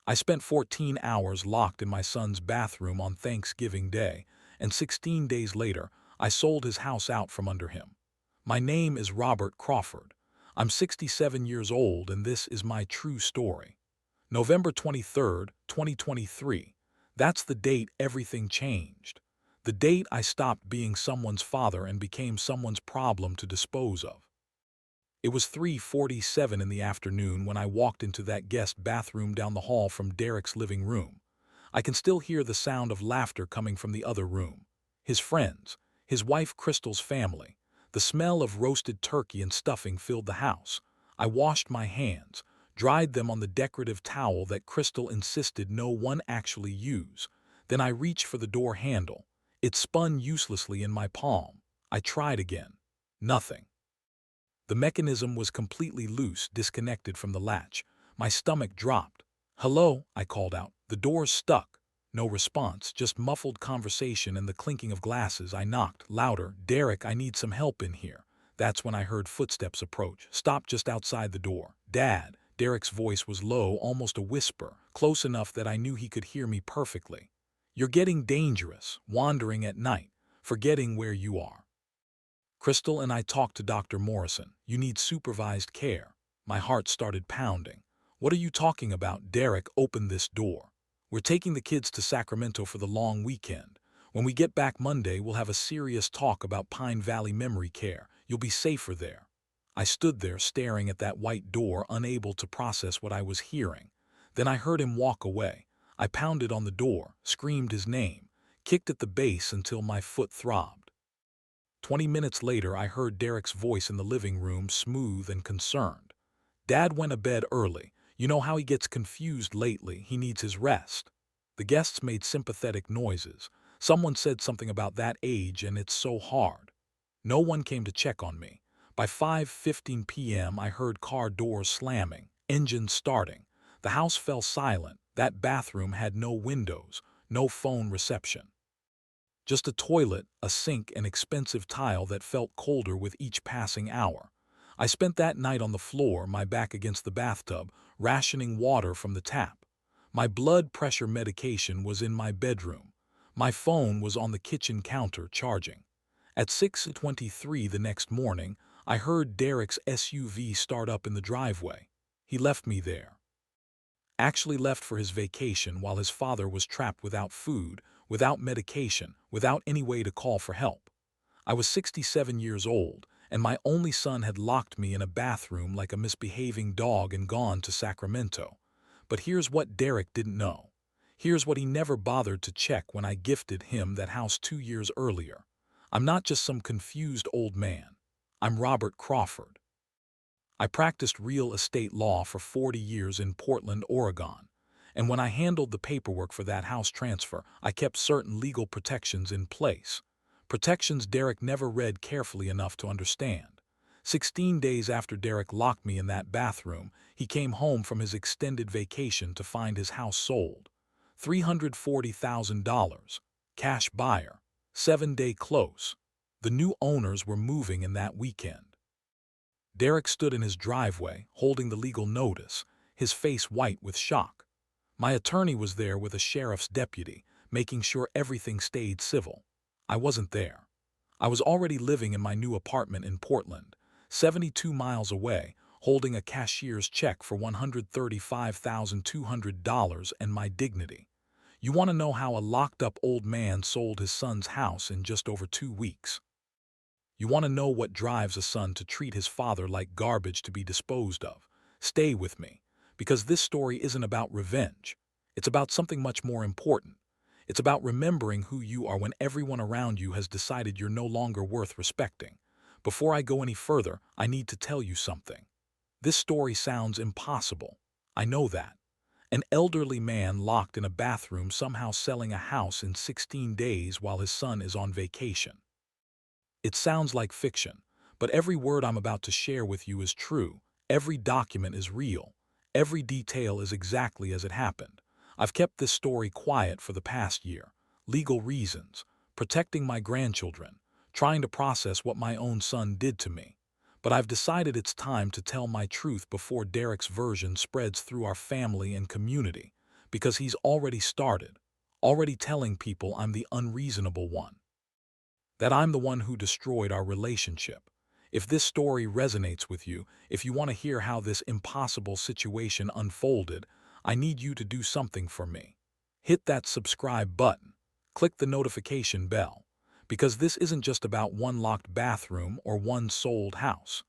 I spent 14 hours locked in my son's bathroom on Thanksgiving Day, and 16 days later, I sold his house out from under him. My name is Robert Crawford. I'm 67 years old, and this is my true story. November 23rd, 2023. That's the date everything changed. The date I stopped being someone's father and became someone's problem to dispose of. It was 3:47 in the afternoon when I walked into that guest bathroom down the hall from Derek's living room. I can still hear the sound of laughter coming from the other room. His friends, his wife Crystal's family. The smell of roasted turkey and stuffing filled the house. I washed my hands, dried them on the decorative towel that Crystal insisted no one actually use. Then I reached for the door handle. It spun uselessly in my palm. I tried again. Nothing. The mechanism was completely loose, disconnected from the latch. My stomach dropped. "Hello," I called out. The door's stuck. No response, just muffled conversation and the clinking of glasses. I knocked, louder. "Derek, I need some help in here." That's when I heard footsteps approach. Stopped just outside the door. "Dad." Derek's voice was low, almost a whisper, close enough that I knew he could hear me perfectly. "You're getting dangerous, wandering at night, forgetting where you are. Crystal and I talked to Dr. Morrison. You need supervised care." My heart started pounding. "What are you talking about?" "Derek, open this door. We're taking the kids to Sacramento for the long weekend. When we get back Monday, we'll have a serious talk about Pine Valley Memory Care. You'll be safer there." I stood there staring at that white door, unable to process what I was hearing. Then I heard him walk away. I pounded on the door, screamed his name, kicked at the base until my foot throbbed. 20 minutes later, I heard Derek's voice in the living room, smooth and concerned. "Dad went to bed early. You know how he gets confused lately. He needs his rest." The guests made sympathetic noises. Someone said something about that age and it's so hard. No one came to check on me. By 5:15 p.m., I heard car doors slamming, engines starting. The house fell silent. That bathroom had no windows, no phone reception. Just a toilet, a sink, and expensive tile that felt colder with each passing hour. I spent that night on the floor, my back against the bathtub, rationing water from the tap. My blood pressure medication was in my bedroom. My phone was on the kitchen counter charging. At 6:23 the next morning, I heard Derek's SUV start up in the driveway. He left me there. Actually left for his vacation while his father was trapped without food, without medication, without any way to call for help. I was 67 years old, and my only son had locked me in a bathroom like a misbehaving dog and gone to Sacramento. But here's what Derek didn't know. Here's what he never bothered to check when I gifted him that house 2 years earlier. I'm not just some confused old man. I'm Robert Crawford. I practiced real estate law for 40 years in Portland, Oregon. And when I handled the paperwork for that house transfer, I kept certain legal protections in place. Protections Derek never read carefully enough to understand. 16 days after Derek locked me in that bathroom, he came home from his extended vacation to find his house sold. $340,000. Cash buyer. 7-day close. The new owners were moving in that weekend. Derek stood in his driveway, holding the legal notice, his face white with shock. My attorney was there with a sheriff's deputy, making sure everything stayed civil. I wasn't there. I was already living in my new apartment in Portland, 72 miles away, holding a cashier's check for $135,200 and my dignity. You want to know how a locked-up old man sold his son's house in just over 2 weeks? You want to know what drives a son to treat his father like garbage to be disposed of? Stay with me, because this story isn't about revenge. It's about something much more important. It's about remembering who you are when everyone around you has decided you're no longer worth respecting. Before I go any further, I need to tell you something. This story sounds impossible. I know that. An elderly man locked in a bathroom somehow selling a house in 16 days while his son is on vacation. It sounds like fiction, but every word I'm about to share with you is true. Every document is real. Every detail is exactly as it happened. I've kept this story quiet for the past year. Legal reasons, protecting my grandchildren, trying to process what my own son did to me. But I've decided it's time to tell my truth before Derek's version spreads through our family and community. because he's already started, already telling people I'm the unreasonable one, that I'm the one who destroyed our relationship. If this story resonates with you, if you want to hear how this impossible situation unfolded, I need you to do something for me. Hit that subscribe button. Click the notification bell. Because this isn't just about one locked bathroom or one sold house.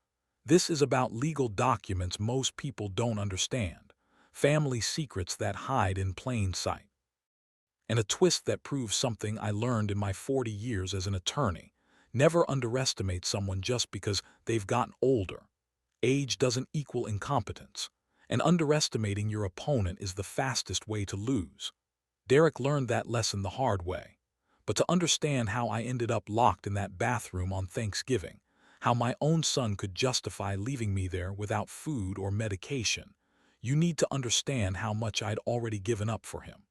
This is about legal documents most people don't understand, family secrets that hide in plain sight, and a twist that proves something I learned in my 40 years as an attorney. Never underestimate someone just because they've gotten older. Age doesn't equal incompetence, and underestimating your opponent is the fastest way to lose. Derek learned that lesson the hard way. But to understand how I ended up locked in that bathroom on Thanksgiving, how my own son could justify leaving me there without food or medication, you need to understand how much I'd already given up for him.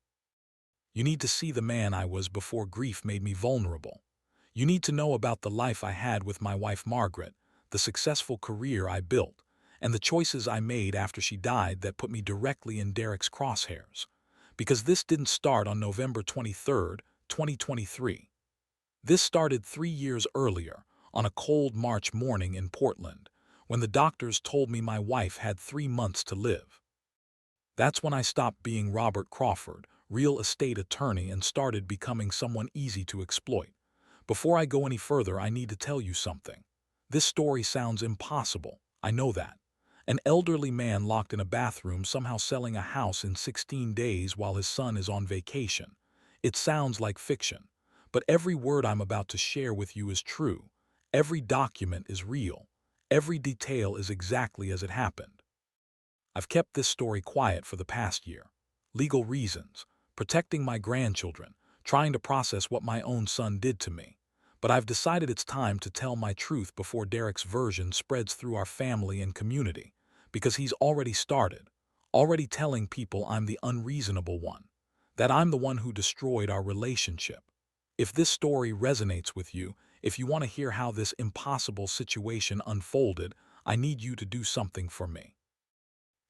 You need to see the man I was before grief made me vulnerable. You need to know about the life I had with my wife Margaret, the successful career I built, and the choices I made after she died that put me directly in Derek's crosshairs. Because this didn't start on November 23rd, 2023. This started 3 years earlier, on a cold March morning in Portland, when the doctors told me my wife had 3 months to live. That's when I stopped being Robert Crawford, real estate attorney, and started becoming someone easy to exploit. Before I go any further, I need to tell you something. This story sounds impossible, I know that. An elderly man locked in a bathroom somehow selling a house in 16 days while his son is on vacation. It sounds like fiction, but every word I'm about to share with you is true. Every document is real. Every detail is exactly as it happened. I've kept this story quiet for the past year. Legal reasons, protecting my grandchildren, trying to process what my own son did to me. But I've decided it's time to tell my truth before Derek's version spreads through our family and community, because he's already started, already telling people I'm the unreasonable one, that I'm the one who destroyed our relationship. If this story resonates with you, if you want to hear how this impossible situation unfolded, I need you to do something for me.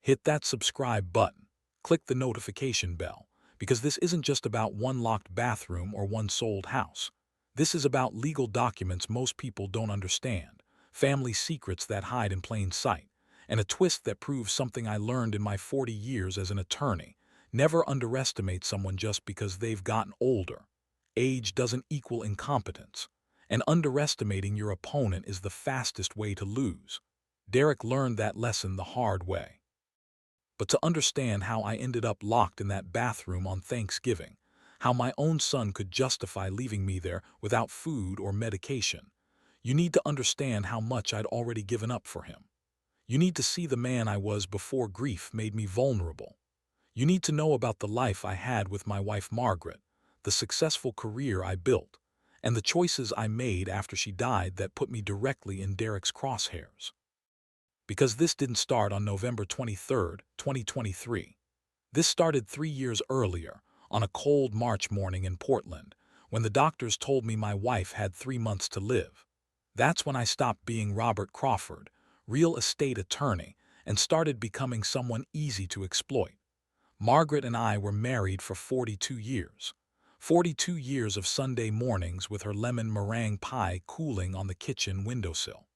Hit that subscribe button. Click the notification bell, because this isn't just about one locked bathroom or one sold house. This is about legal documents most people don't understand, family secrets that hide in plain sight, and a twist that proves something I learned in my 40 years as an attorney. Never underestimate someone just because they've gotten older. Age doesn't equal incompetence, and underestimating your opponent is the fastest way to lose. Derek learned that lesson the hard way. But to understand how I ended up locked in that bathroom on Thanksgiving, how my own son could justify leaving me there without food or medication, you need to understand how much I'd already given up for him. You need to see the man I was before grief made me vulnerable. You need to know about the life I had with my wife Margaret, the successful career I built, and the choices I made after she died that put me directly in Derek's crosshairs. Because this didn't start on November 23rd, 2023. This started 3 years earlier, on a cold March morning in Portland, when the doctors told me my wife had 3 months to live. That's when I stopped being Robert Crawford, real estate attorney, and started becoming someone easy to exploit. Margaret and I were married for 42 years. 42 years of Sunday mornings with her lemon meringue pie cooling on the kitchen windowsill.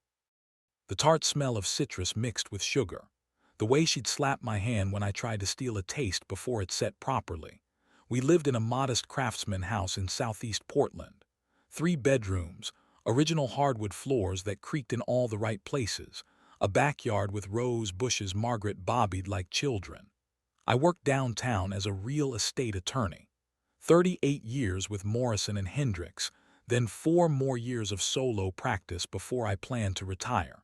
The tart smell of citrus mixed with sugar. The way she'd slap my hand when I tried to steal a taste before it set properly. We lived in a modest craftsman house in southeast Portland. 3 bedrooms, original hardwood floors that creaked in all the right places, a backyard with rose bushes Margaret bobbied like children. I worked downtown as a real estate attorney. 38 years with Morrison and Hendricks, then 4 more years of solo practice before I planned to retire.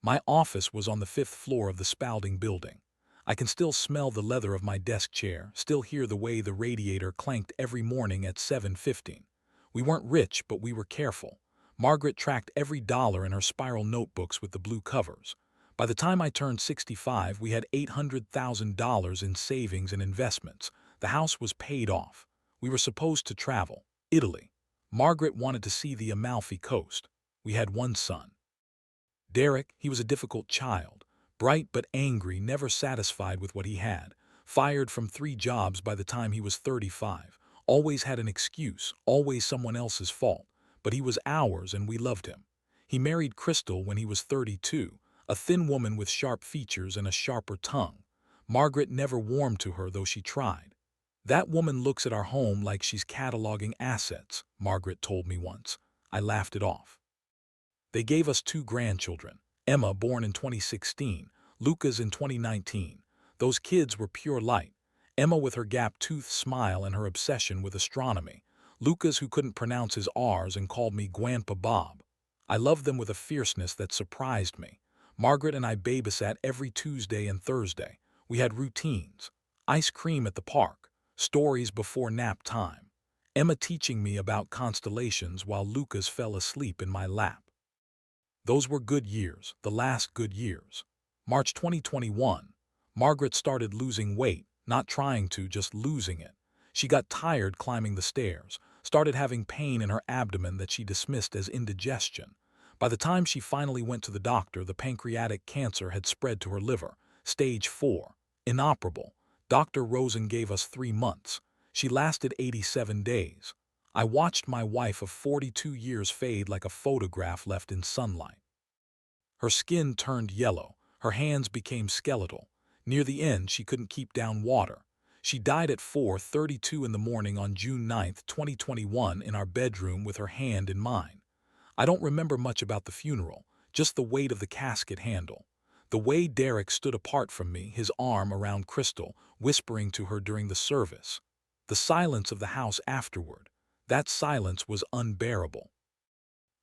My office was on the 5th floor of the Spalding building. I can still smell the leather of my desk chair, still hear the way the radiator clanked every morning at 7:15. We weren't rich, but we were careful. Margaret tracked every dollar in her spiral notebooks with the blue covers. By the time I turned 65, we had $800,000 in savings and investments. The house was paid off. We were supposed to travel. Italy. Margaret wanted to see the Amalfi Coast. We had 1 son. Derek, he was a difficult child, bright but angry, never satisfied with what he had, Fired from 3 jobs by the time he was 35. Always had an excuse, always someone else's fault. But he was ours and we loved him. He married Crystal when he was 32, a thin woman with sharp features and a sharper tongue. Margaret never warmed to her, though she tried. "That woman looks at our home like she's cataloging assets," Margaret told me once. I laughed it off. They gave us 2 grandchildren, Emma, born in 2016, Lucas in 2019. Those kids were pure light. Emma with her gap-toothed smile and her obsession with astronomy. Lucas, who couldn't pronounce his R's and called me Grandpa Bob. I loved them with a fierceness that surprised me. Margaret and I babysat every Tuesday and Thursday. We had routines. Ice cream at the park. Stories before nap time. Emma teaching me about constellations while Lucas fell asleep in my lap. Those were good years, the last good years. March 2021. Margaret started losing weight, not trying to, just losing it. She got tired climbing the stairs, started having pain in her abdomen that she dismissed as indigestion. By the time she finally went to the doctor, the pancreatic cancer had spread to her liver, stage 4, inoperable. Dr. Rosen gave us 3 months. She lasted 87 days. I watched my wife of 42 years fade like a photograph left in sunlight. Her skin turned yellow, her hands became skeletal. Near the end, she couldn't keep down water. She died at 4:32 in the morning on June 9, 2021, in our bedroom with her hand in mine. I don't remember much about the funeral, just the weight of the casket handle. The way Derek stood apart from me, his arm around Crystal, whispering to her during the service. The silence of the house afterward. That silence was unbearable.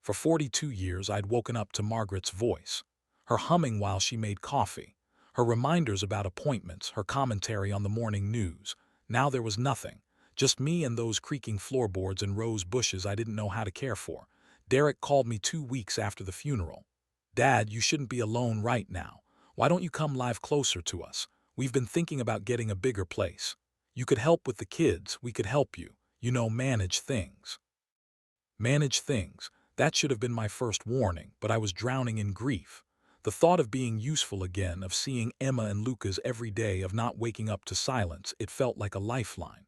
For 42 years, I'd woken up to Margaret's voice, her humming while she made coffee, her reminders about appointments, her commentary on the morning news. Now there was nothing, just me and those creaking floorboards and rose bushes I didn't know how to care for. Derek called me 2 weeks after the funeral. "Dad, you shouldn't be alone right now. Why don't you come live closer to us? We've been thinking about getting a bigger place. You could help with the kids, we could help you, manage things." Manage things. That should have been my first warning, but I was drowning in grief. The thought of being useful again, of seeing Emma and Lucas every day, of not waking up to silence, it felt like a lifeline.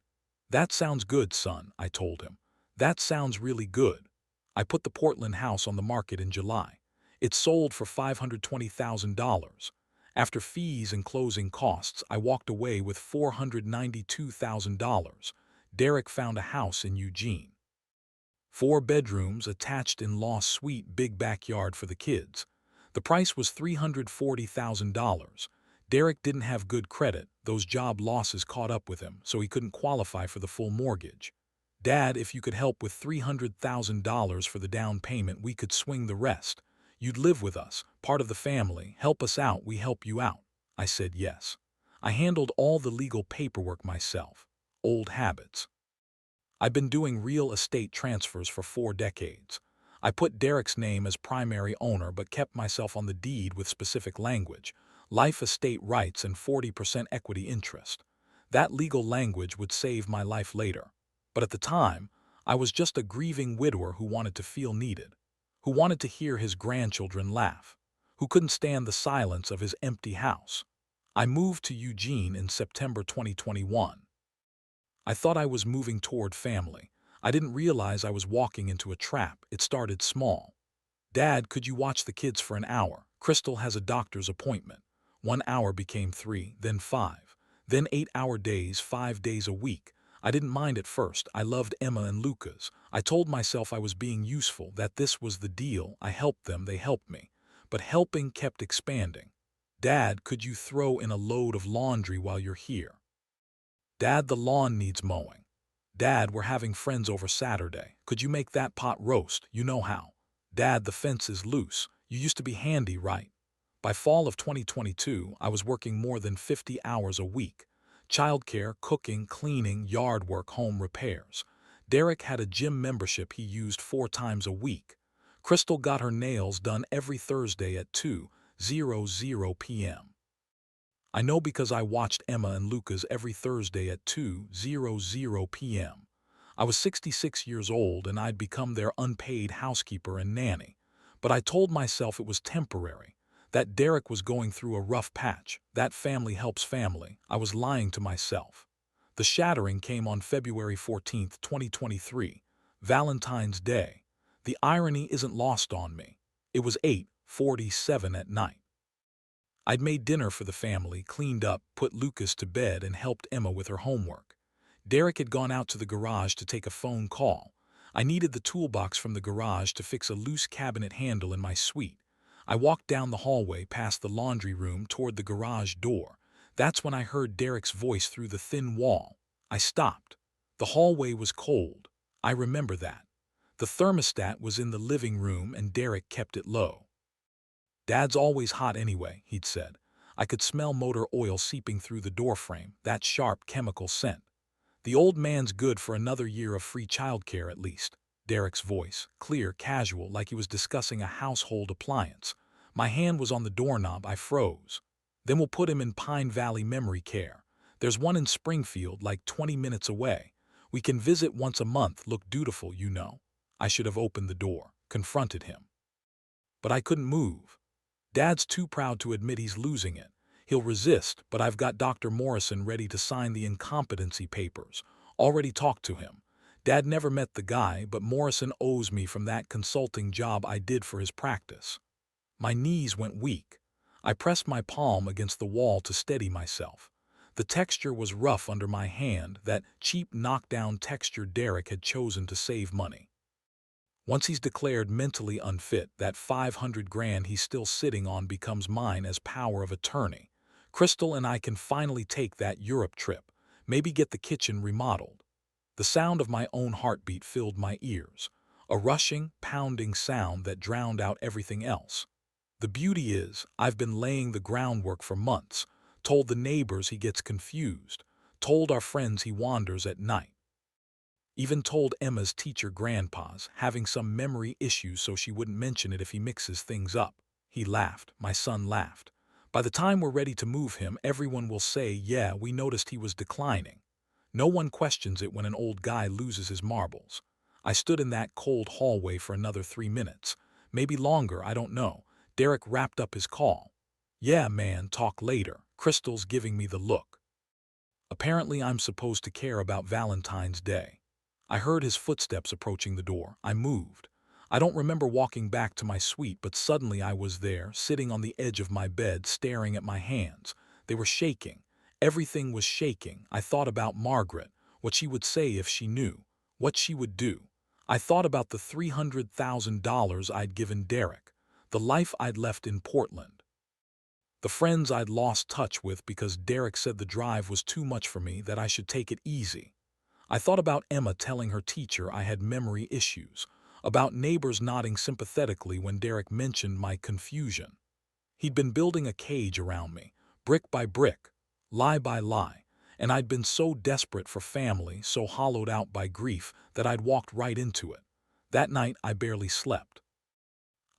"That sounds good, son," I told him. "That sounds really good." I put the Portland house on the market in July. It sold for $520,000. After fees and closing costs, I walked away with $492,000. Derek found a house in Eugene. 4 bedrooms, attached in-law suite, big backyard for the kids. The price was $340,000. Derek didn't have good credit, those job losses caught up with him, so he couldn't qualify for the full mortgage. "Dad, if you could help with $300,000 for the down payment, we could swing the rest. You'd live with us, part of the family, help us out, we help you out." I said yes. I handled all the legal paperwork myself. Old habits. I've been doing real estate transfers for 4 decades. I put Derek's name as primary owner but kept myself on the deed with specific language, life estate rights and 40% equity interest. That legal language would save my life later. But at the time, I was just a grieving widower who wanted to feel needed, who wanted to hear his grandchildren laugh, who couldn't stand the silence of his empty house. I moved to Eugene in September 2021. I thought I was moving toward family. I didn't realize I was walking into a trap. It started small. "Dad, could you watch the kids for an hour? Crystal has a doctor's appointment." 1 hour became 3, then 5, then 8-hour days, 5 days a week. I didn't mind at first. I loved Emma and Lucas. I told myself I was being useful, that this was the deal. I helped them, they helped me. But helping kept expanding. "Dad, could you throw in a load of laundry while you're here?" "Dad, the lawn needs mowing." "Dad, we're having friends over Saturday. Could you make that pot roast? You know how." "Dad, the fence is loose. You used to be handy, right?" By fall of 2022, I was working more than 50 hours a week. Childcare, cooking, cleaning, yard work, home repairs. Derek had a gym membership he used 4 times a week. Crystal got her nails done every Thursday at 2:00 p.m. I know because I watched Emma and Lucas every Thursday at 2:00 p.m. I was 66 years old and I'd become their unpaid housekeeper and nanny. But I told myself it was temporary. That Derek was going through a rough patch, that family helps family, I was lying to myself. The shattering came on February 14th, 2023, Valentine's Day. The irony isn't lost on me. It was 8:47 at night. I'd made dinner for the family, cleaned up, put Lucas to bed, and helped Emma with her homework. Derek had gone out to the garage to take a phone call. I needed the toolbox from the garage to fix a loose cabinet handle in my suite. I walked down the hallway past the laundry room toward the garage door. That's when I heard Derek's voice through the thin wall. I stopped. The hallway was cold. I remember that. The thermostat was in the living room and Derek kept it low. "Dad's always hot anyway," he'd said. I could smell motor oil seeping through the doorframe, that sharp chemical scent. "The old man's good for another year of free childcare at least." Derek's voice, clear, casual, like he was discussing a household appliance. My hand was on the doorknob, I froze. "Then we'll put him in Pine Valley Memory Care. There's one in Springfield, like 20 minutes away. We can visit once a month, look dutiful, you know." I should have opened the door, confronted him. But I couldn't move. Dad's too proud to admit he's losing it. He'll resist, but I've got Dr. Morrison ready to sign the incompetency papers. Already talked to him. Dad never met the guy, but Morrison owes me from that consulting job I did for his practice. My knees went weak. I pressed my palm against the wall to steady myself. The texture was rough under my hand, that cheap knockdown texture Derek had chosen to save money. Once he's declared mentally unfit, that 500 grand he's still sitting on becomes mine as power of attorney. Crystal and I can finally take that Europe trip, maybe get the kitchen remodeled. The sound of my own heartbeat filled my ears, a rushing, pounding sound that drowned out everything else. The beauty is, I've been laying the groundwork for months, told the neighbors he gets confused, told our friends he wanders at night. Even told Emma's teacher grandpa's having some memory issues so she wouldn't mention it if he mixes things up. He laughed, my son laughed. "By the time we're ready to move him, everyone will say, yeah, we noticed he was declining." No one questions it when an old guy loses his marbles. I stood in that cold hallway for another 3 minutes. Maybe longer, I don't know. Derek wrapped up his call. "Yeah, man, talk later." Crystal's giving me the look. Apparently I'm supposed to care about Valentine's Day. I heard his footsteps approaching the door. I moved. I don't remember walking back to my suite, but suddenly I was there, sitting on the edge of my bed, staring at my hands. They were shaking. Everything was shaking. I thought about Margaret, what she would say if she knew, what she would do. I thought about the $300,000 I'd given Derek, the life I'd left in Portland, the friends I'd lost touch with because Derek said the drive was too much for me, that I should take it easy. I thought about Emma telling her teacher I had memory issues, about neighbors nodding sympathetically when Derek mentioned my confusion. He'd been building a cage around me, brick by brick, lie by lie, and I'd been so desperate for family, so hollowed out by grief, that I'd walked right into it. That night I barely slept.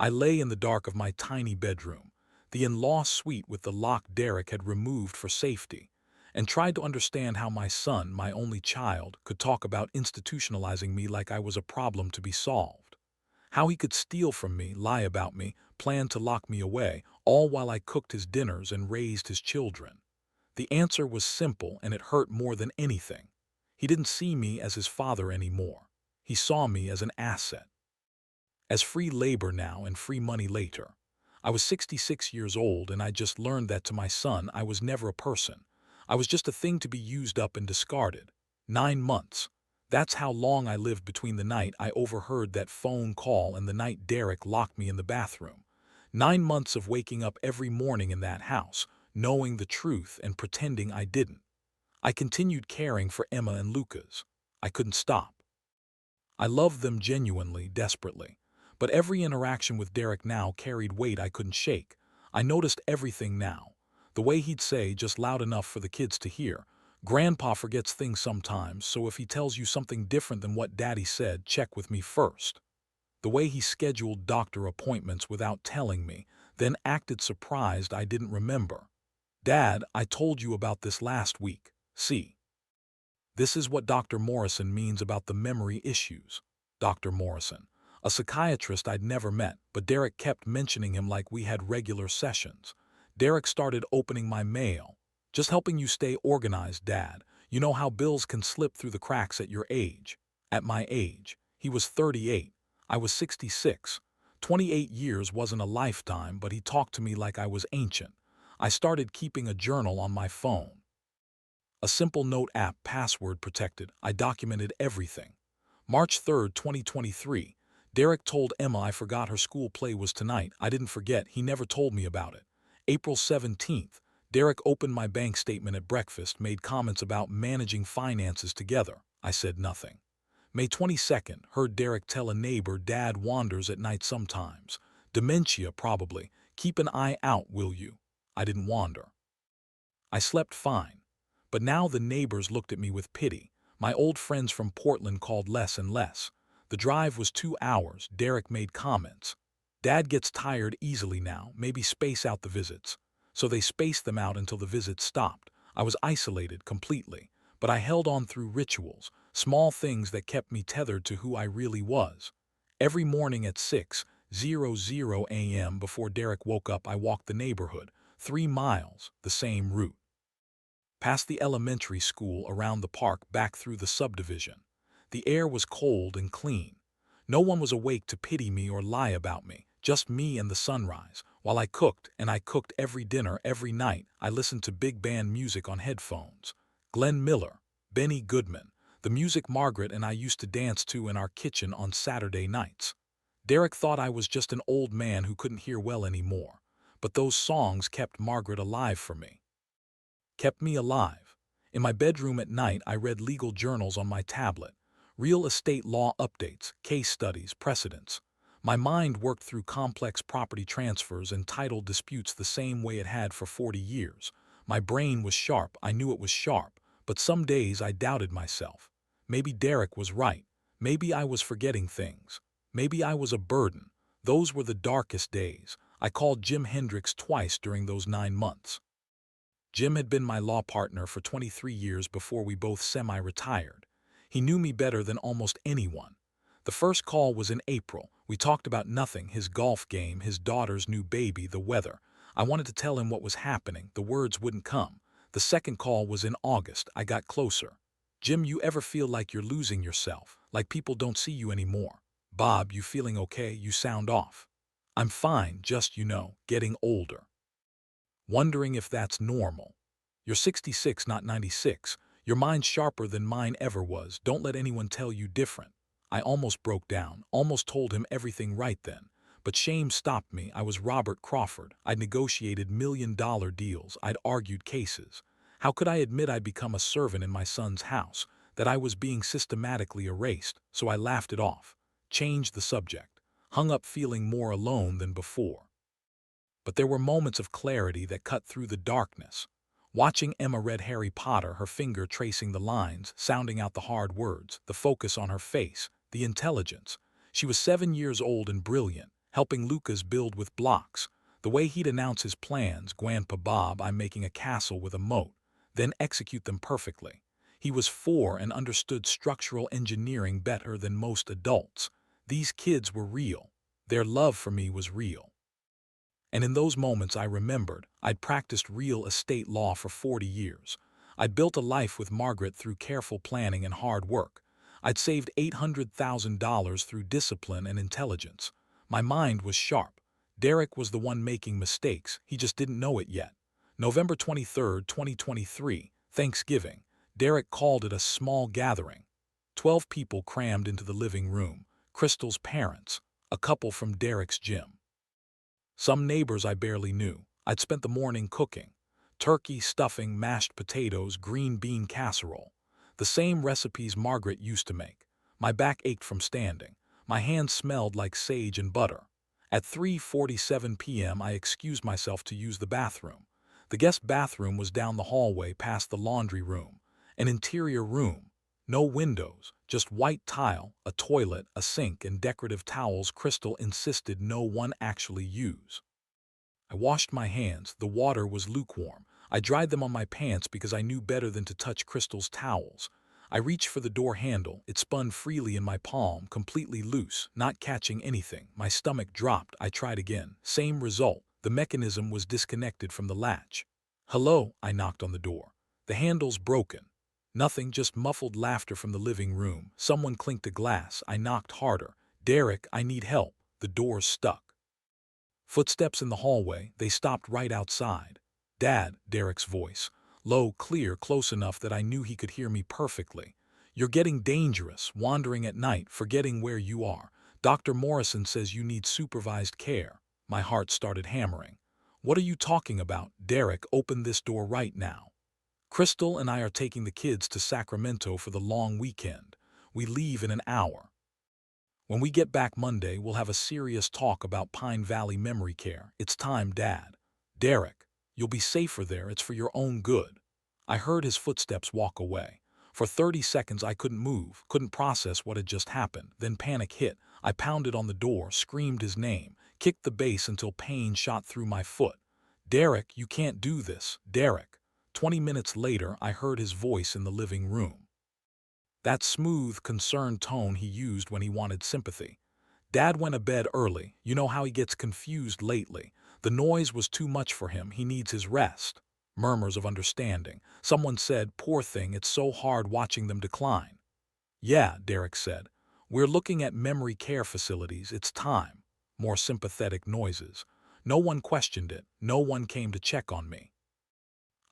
I lay in the dark of my tiny bedroom, the in-law suite with the lock Derek had removed for safety, and tried to understand how my son, my only child, could talk about institutionalizing me like I was a problem to be solved. How he could steal from me, lie about me, plan to lock me away, all while I cooked his dinners and raised his children. The answer was simple, and it hurt more than anything. He didn't see me as his father anymore. He saw me as an asset, as free labor now and free money later. I was 66 years old, and I just learned that to my son I was never a person. I was just a thing to be used up and discarded. 9 months. That's how long I lived between the night I overheard that phone call and the night Derek locked me in the bathroom. 9 months of waking up every morning in that house, knowing the truth and pretending I didn't. I continued caring for Emma and Lucas. I couldn't stop. I loved them genuinely, desperately. But every interaction with Derek now carried weight I couldn't shake. I noticed everything now. The way he'd say, just loud enough for the kids to hear, "Grandpa forgets things sometimes, so if he tells you something different than what Daddy said, check with me first." The way he scheduled doctor appointments without telling me, then acted surprised I didn't remember. "Dad, I told you about this last week. See. This is what Dr. Morrison means about the memory issues." Dr. Morrison. A psychiatrist I'd never met, but Derek kept mentioning him like we had regular sessions. Derek started opening my mail. Just helping you stay organized, Dad. You know how bills can slip through the cracks at your age. At my age. He was 38. I was 66. 28 years wasn't a lifetime, but he talked to me like I was ancient. I started keeping a journal on my phone. A simple note app, password protected. I documented everything. March 3rd, 2023. Derek told Emma I forgot her school play was tonight. I didn't forget, he never told me about it. April 17th. Derek opened my bank statement at breakfast, made comments about managing finances together. I said nothing. May 22nd. Heard Derek tell a neighbor Dad wanders at night sometimes. Dementia, probably. Keep an eye out, will you? I didn't wander. I slept fine. But now the neighbors looked at me with pity. My old friends from Portland called less and less. The drive was 2 hours. Derek made comments. Dad gets tired easily now, maybe space out the visits. So they spaced them out until the visits stopped. I was isolated completely, but I held on through rituals, small things that kept me tethered to who I really was. Every morning at 6:00 a.m. before Derek woke up, I walked the neighborhood, 3 miles, the same route. Past the elementary school, around the park, back through the subdivision. The air was cold and clean. No one was awake to pity me or lie about me, just me and the sunrise. While I cooked, and I cooked every dinner every night, I listened to big band music on headphones. Glenn Miller, Benny Goodman, the music Margaret and I used to dance to in our kitchen on Saturday nights. Derek thought I was just an old man who couldn't hear well anymore, but those songs kept Margaret alive for me. Kept me alive. In my bedroom at night, I read legal journals on my tablet, real estate law updates, case studies, precedents. My mind worked through complex property transfers and title disputes the same way it had for 40 years. My brain was sharp, I knew it was sharp, but some days I doubted myself. Maybe Derek was right. Maybe I was forgetting things. Maybe I was a burden. Those were the darkest days. I called Jim Hendricks twice during those 9 months. Jim had been my law partner for 23 years before we both semi-retired. He knew me better than almost anyone. The first call was in April. We talked about nothing, his golf game, his daughter's new baby, the weather. I wanted to tell him what was happening. The words wouldn't come. The second call was in August. I got closer. Jim, you ever feel like you're losing yourself, like people don't see you anymore? Bob, you feeling okay? You sound off. I'm fine, just, getting older. Wondering if that's normal. You're 66, not 96. Your mind's sharper than mine ever was. Don't let anyone tell you different. I almost broke down, almost told him everything right then. But shame stopped me. I was Robert Crawford. I'd negotiated million-dollar deals. I'd argued cases. How could I admit I'd become a servant in my son's house, that I was being systematically erased? So I laughed it off, changed the subject, hung up feeling more alone than before. But there were moments of clarity that cut through the darkness. Watching Emma read Harry Potter, her finger tracing the lines, sounding out the hard words, the focus on her face, the intelligence. She was 7 years old and brilliant, helping Lucas build with blocks. The way he'd announce his plans, Grandpa Bob, I'm making a castle with a moat, then execute them perfectly. He was 4 and understood structural engineering better than most adults. These kids were real. Their love for me was real. And in those moments I remembered, I'd practiced real estate law for 40 years. I'd built a life with Margaret through careful planning and hard work. I'd saved $800,000 through discipline and intelligence. My mind was sharp. Derek was the one making mistakes, he just didn't know it yet. November 23, 2023, Thanksgiving. Derek called it a small gathering. 12 people crammed into the living room. Crystal's parents, a couple from Derek's gym. Some neighbors I barely knew. I'd spent the morning cooking. Turkey, stuffing, mashed potatoes, green bean casserole. The same recipes Margaret used to make. My back ached from standing. My hands smelled like sage and butter. At 3:47 p.m. I excused myself to use the bathroom. The guest bathroom was down the hallway past the laundry room. An interior room. No windows, just white tile, a toilet, a sink, and decorative towels Crystal insisted no one actually use. I washed my hands. The water was lukewarm. I dried them on my pants because I knew better than to touch Crystal's towels. I reached for the door handle. It spun freely in my palm, completely loose, not catching anything. My stomach dropped. I tried again. Same result. The mechanism was disconnected from the latch. "Hello?" I knocked on the door. "The handle's broken." Nothing, just muffled laughter from the living room. Someone clinked a glass. I knocked harder. "Derek, I need help. The door's stuck." Footsteps in the hallway. They stopped right outside. "Dad," Derek's voice. Low, clear, close enough that I knew he could hear me perfectly. "You're getting dangerous, wandering at night, forgetting where you are. Dr. Morrison says you need supervised care." My heart started hammering. "What are you talking about? Derek, open this door right now. Crystal and I are taking the kids to Sacramento for the long weekend. We leave in an hour. When we get back Monday, we'll have a serious talk about Pine Valley Memory Care. It's time, Dad. Derek, you'll be safer there. It's for your own good." I heard his footsteps walk away. For 30 seconds I couldn't move, couldn't process what had just happened. Then panic hit. I pounded on the door, screamed his name, kicked the base until pain shot through my foot. "Derek, you can't do this. Derek." 20 minutes later, I heard his voice in the living room. That smooth, concerned tone he used when he wanted sympathy. "Dad went to bed early. You know how he gets confused lately. The noise was too much for him. He needs his rest." Murmurs of understanding. Someone said, "Poor thing, it's so hard watching them decline." "Yeah," Derek said. "We're looking at memory care facilities. It's time." More sympathetic noises. No one questioned it. No one came to check on me.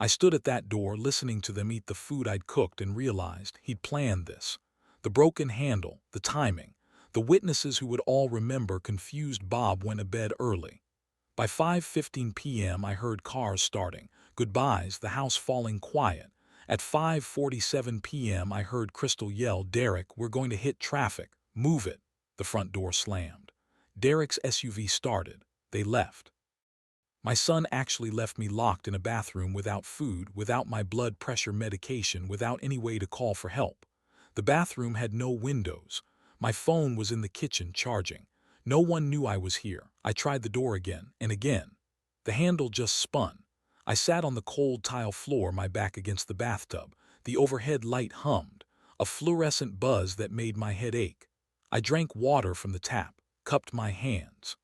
I stood at that door listening to them eat the food I'd cooked and realized he'd planned this. The broken handle, the timing, the witnesses who would all remember confused Bob went to bed early. By 5:15 p.m. I heard cars starting, goodbyes, the house falling quiet. At 5:47 p.m. I heard Crystal yell, "Derek, we're going to hit traffic. Move it." The front door slammed. Derek's SUV started. They left. My son actually left me locked in a bathroom without food, without my blood pressure medication, without any way to call for help. The bathroom had no windows. My phone was in the kitchen charging. No one knew I was here. I tried the door again and again. The handle just spun. I sat on the cold tile floor, my back against the bathtub. The overhead light hummed, a fluorescent buzz that made my head ache. I drank water from the tap, cupped my hands.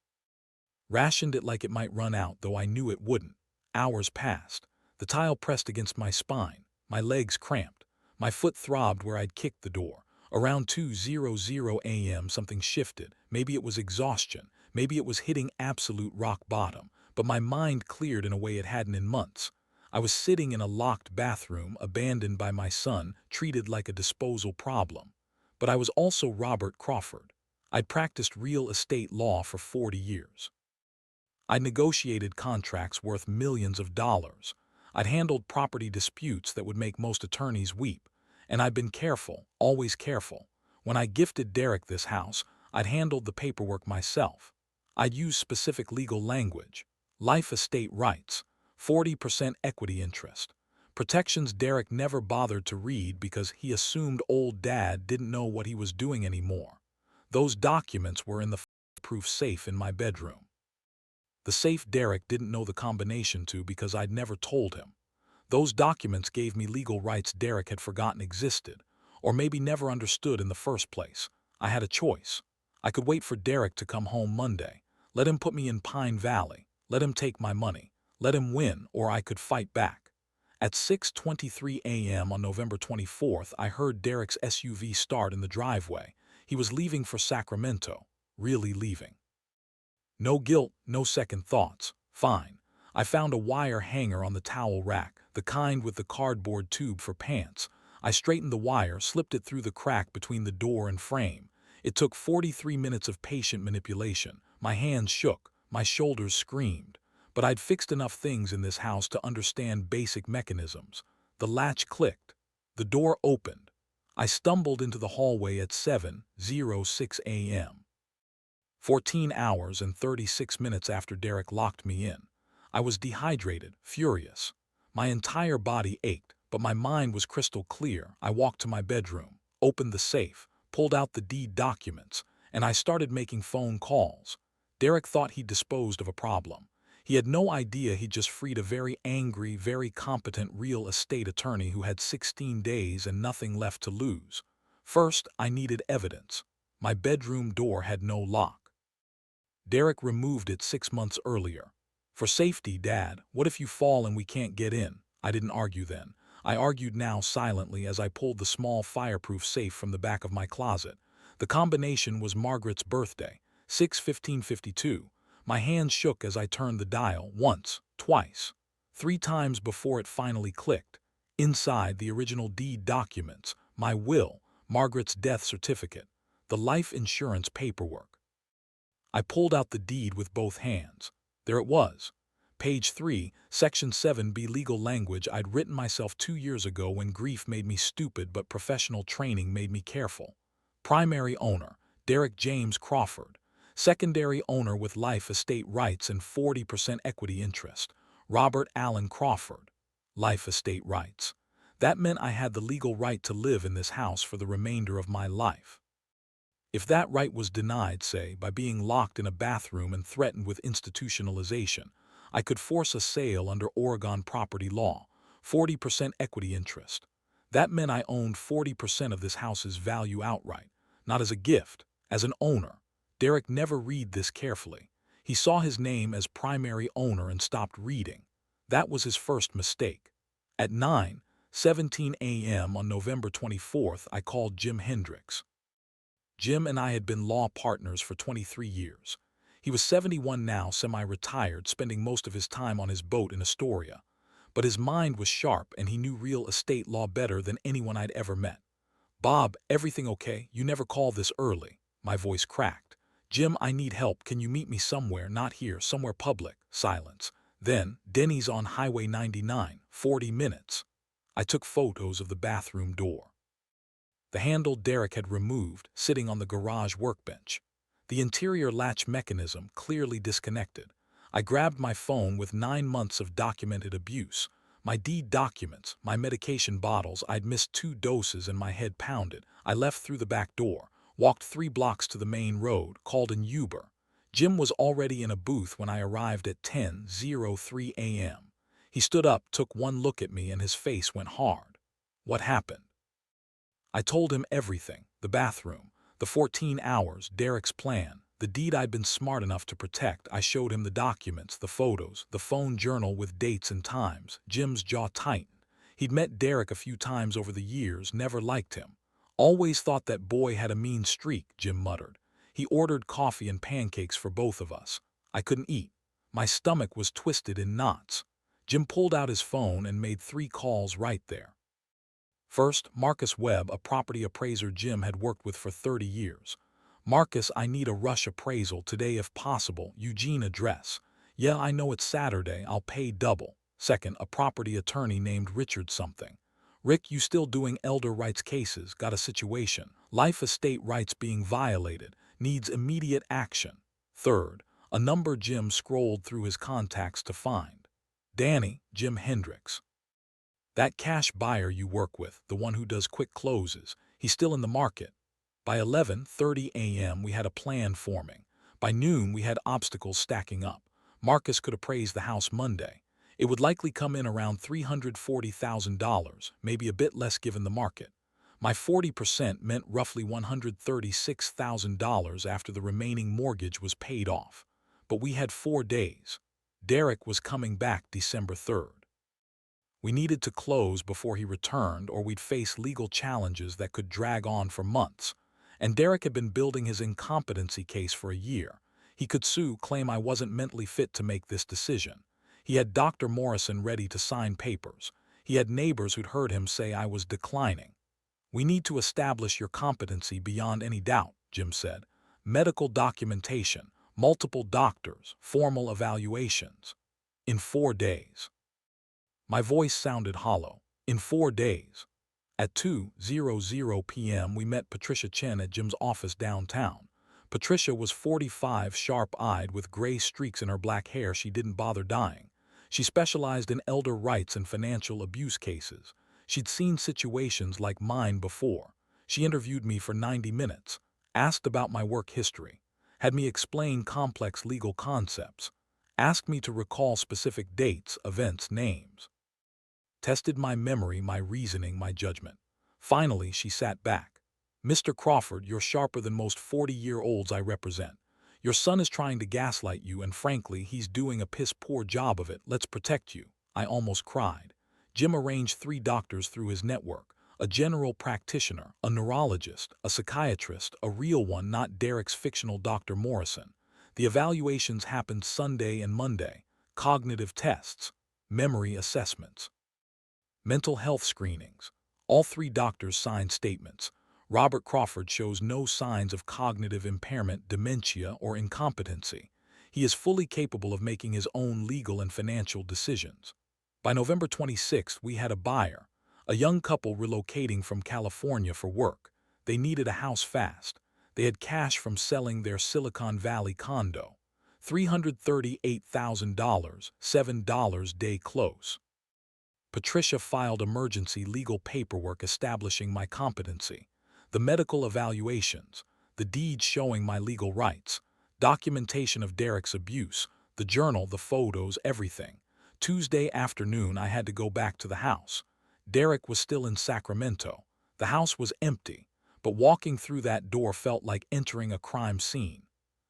Rationed it like it might run out, though I knew it wouldn't. Hours passed. The tile pressed against my spine. My legs cramped. My foot throbbed where I'd kicked the door. Around 2:00 a.m. something shifted. Maybe it was exhaustion. Maybe it was hitting absolute rock bottom. But my mind cleared in a way it hadn't in months. I was sitting in a locked bathroom, abandoned by my son, treated like a disposal problem. But I was also Robert Crawford. I'd practiced real estate law for 40 years. I'd negotiated contracts worth millions of dollars. I'd handled property disputes that would make most attorneys weep. And I'd been careful, always careful. When I gifted Derek this house, I'd handled the paperwork myself. I'd used specific legal language. Life estate rights, 40% equity interest. Protections Derek never bothered to read because he assumed old Dad didn't know what he was doing anymore. Those documents were in the proof safe in my bedroom. The safe Derek didn't know the combination to because I'd never told him. Those documents gave me legal rights Derek had forgotten existed, or maybe never understood in the first place. I had a choice. I could wait for Derek to come home Monday, let him put me in Pine Valley, let him take my money, let him win, or I could fight back. At 6:23 a.m. on November 24th, I heard Derek's SUV start in the driveway. He was leaving for Sacramento, really leaving. No guilt, no second thoughts. Fine. I found a wire hanger on the towel rack, the kind with the cardboard tube for pants. I straightened the wire, slipped it through the crack between the door and frame. It took 43 minutes of patient manipulation. My hands shook, my shoulders screamed. But I'd fixed enough things in this house to understand basic mechanisms. The latch clicked. The door opened. I stumbled into the hallway at 7:06 a.m. 14 hours and 36 minutes after Derek locked me in. I was dehydrated, furious. My entire body ached, but my mind was crystal clear. I walked to my bedroom, opened the safe, pulled out the deed documents, and I started making phone calls. Derek thought he'd disposed of a problem. He had no idea he'd just freed a very angry, very competent real estate attorney who had 16 days and nothing left to lose. First, I needed evidence. My bedroom door had no lock. Derek removed it 6 months earlier. For safety, Dad, what if you fall and we can't get in? I didn't argue then. I argued now silently as I pulled the small fireproof safe from the back of my closet. The combination was Margaret's birthday, 6/15/52. My hands shook as I turned the dial, once, twice, 3 times before it finally clicked. Inside, the original deed documents, my will, Margaret's death certificate, the life insurance paperwork. I pulled out the deed with both hands. There it was. Page 3, Section 7B legal language I'd written myself 2 years ago when grief made me stupid but professional training made me careful. Primary owner, Derek James Crawford. Secondary owner with life estate rights and 40% equity interest, Robert Allen Crawford. Life estate rights. That meant I had the legal right to live in this house for the remainder of my life. If that right was denied, say, by being locked in a bathroom and threatened with institutionalization, I could force a sale under Oregon property law, 40% equity interest. That meant I owned 40% of this house's value outright, not as a gift, as an owner. Derek never read this carefully. He saw his name as primary owner and stopped reading. That was his first mistake. At 9:17 a.m. on November 24th, I called Jim Hendricks. Jim and I had been law partners for 23 years. He was 71 now, semi-retired, spending most of his time on his boat in Astoria. But his mind was sharp and he knew real estate law better than anyone I'd ever met. "Bob, everything okay? You never call this early." My voice cracked. "Jim, I need help. Can you meet me somewhere? Not here, somewhere public." Silence. Then, "Denny's on Highway 99, 40 minutes. I took photos of the bathroom door. The handle Derek had removed, sitting on the garage workbench. The interior latch mechanism clearly disconnected. I grabbed my phone with 9 months of documented abuse. My deed documents, my medication bottles. I'd missed 2 doses and my head pounded. I left through the back door, walked 3 blocks to the main road, called an Uber. Jim was already in a booth when I arrived at 10:03 a.m. He stood up, took one look at me, and his face went hard. "What happened?" I told him everything, the bathroom, the 14 hours, Derek's plan, the deed I'd been smart enough to protect. I showed him the documents, the photos, the phone journal with dates and times. Jim's jaw tightened. He'd met Derek a few times over the years, never liked him. "Always thought that boy had a mean streak," Jim muttered. He ordered coffee and pancakes for both of us. I couldn't eat. My stomach was twisted in knots. Jim pulled out his phone and made 3 calls right there. First, Marcus Webb, a property appraiser Jim had worked with for 30 years. "Marcus, I need a rush appraisal today if possible. Eugene address." "Yeah, I know it's Saturday. I'll pay double." Second, a property attorney named Richard something. "Rick, you still doing elder rights cases? Got a situation. Life estate rights being violated. Needs immediate action." Third, a number Jim scrolled through his contacts to find. "Danny, Jim Hendricks. That cash buyer you work with, the one who does quick closes, he's still in the market." By 11:30 a.m. we had a plan forming. By noon we had obstacles stacking up. Marcus could appraise the house Monday. It would likely come in around $340,000, maybe a bit less given the market. My 40% meant roughly $136,000 after the remaining mortgage was paid off. But we had 4 days. Derek was coming back December 3rd. We needed to close before he returned or we'd face legal challenges that could drag on for months. And Derek had been building his incompetency case for a year. He could sue, claim I wasn't mentally fit to make this decision. He had Dr. Morrison ready to sign papers. He had neighbors who'd heard him say I was declining. "We need to establish your competency beyond any doubt," Jim said. "Medical documentation, multiple doctors, formal evaluations. In 4 days. My voice sounded hollow. In 4 days. At 2:00 p.m. we met Patricia Chen at Jim's office downtown. Patricia was 45, sharp-eyed, with gray streaks in her black hair she didn't bother dyeing. She specialized in elder rights and financial abuse cases. She'd seen situations like mine before. She interviewed me for 90 minutes, asked about my work history, had me explain complex legal concepts, Asked me to recall specific dates, events, names. Tested my memory, my reasoning, my judgment. Finally, she sat back. Mr. Crawford, you're sharper than most 40-year-olds I represent. Your son is trying to gaslight you, and frankly, he's doing a piss-poor job of it. Let's protect you. I almost cried. Jim arranged 3 doctors through his network, a general practitioner, a neurologist, a psychiatrist, a real one, not Derek's fictional Dr. Morrison. The evaluations happened Sunday and Monday. Cognitive tests, memory assessments, mental health screenings. All 3 doctors signed statements. Robert Crawford shows no signs of cognitive impairment, dementia, or incompetency. He is fully capable of making his own legal and financial decisions. By November 26th, we had a buyer, a young couple relocating from California for work. They needed a house fast. They had cash from selling their Silicon Valley condo. $338,000, $7 day close. Patricia filed emergency legal paperwork establishing my competency, the medical evaluations, the deeds showing my legal rights, documentation of Derek's abuse, the journal, the photos, everything. Tuesday afternoon, I had to go back to the house. Derek was still in Sacramento. The house was empty, but walking through that door felt like entering a crime scene.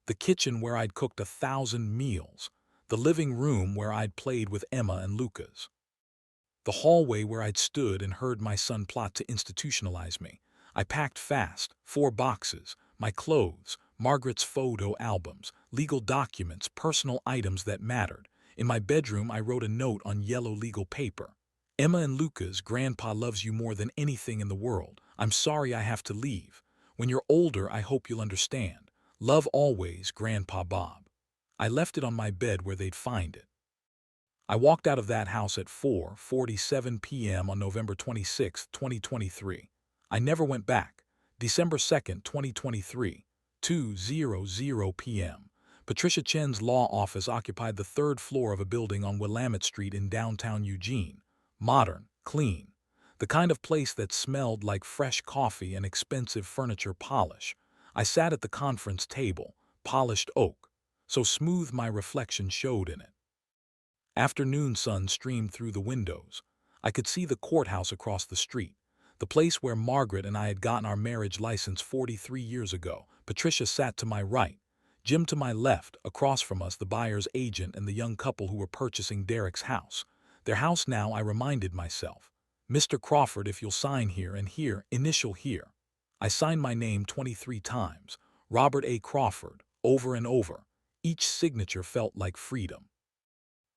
The kitchen where I'd cooked 1,000 meals, the living room where I'd played with Emma and Lucas, the hallway where I'd stood and heard my son plot to institutionalize me. I packed fast, 4 boxes, my clothes, Margaret's photo albums, legal documents, personal items that mattered. In my bedroom, I wrote a note on yellow legal paper. Emma and Lucas, Grandpa loves you more than anything in the world. I'm sorry I have to leave. When you're older, I hope you'll understand. Love always, Grandpa Bob. I left it on my bed where they'd find it. I walked out of that house at 4:47 p.m. on November 26, 2023. I never went back. December 2nd, 2023, 2:00 p.m. Patricia Chen's law office occupied the 3rd floor of a building on Willamette Street in downtown Eugene. Modern, clean, the kind of place that smelled like fresh coffee and expensive furniture polish. I sat at the conference table, polished oak, so smooth my reflection showed in it. Afternoon sun streamed through the windows. I could see the courthouse across the street, the place where Margaret and I had gotten our marriage license 43 years ago. Patricia sat to my right, Jim to my left. Across from us, the buyer's agent and the young couple who were purchasing Derek's house. Their house now, I reminded myself. Mr. Crawford, if you'll sign here and here, initial here. I signed my name 23 times, Robert A. Crawford, over and over. Each signature felt like freedom.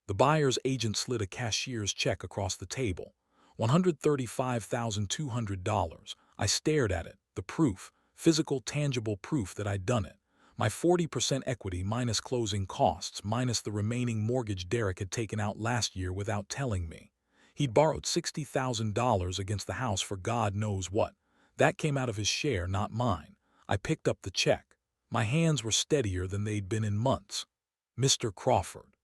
The buyer's agent slid a cashier's check across the table. $135,200. I stared at it, the proof, physical, tangible proof that I'd done it. My 40% equity minus closing costs minus the remaining mortgage Derek had taken out last year without telling me. He'd borrowed $60,000 against the house for God knows what. That came out of his share, not mine. I picked up the check. My hands were steadier than they'd been in months. Mr. Crawford.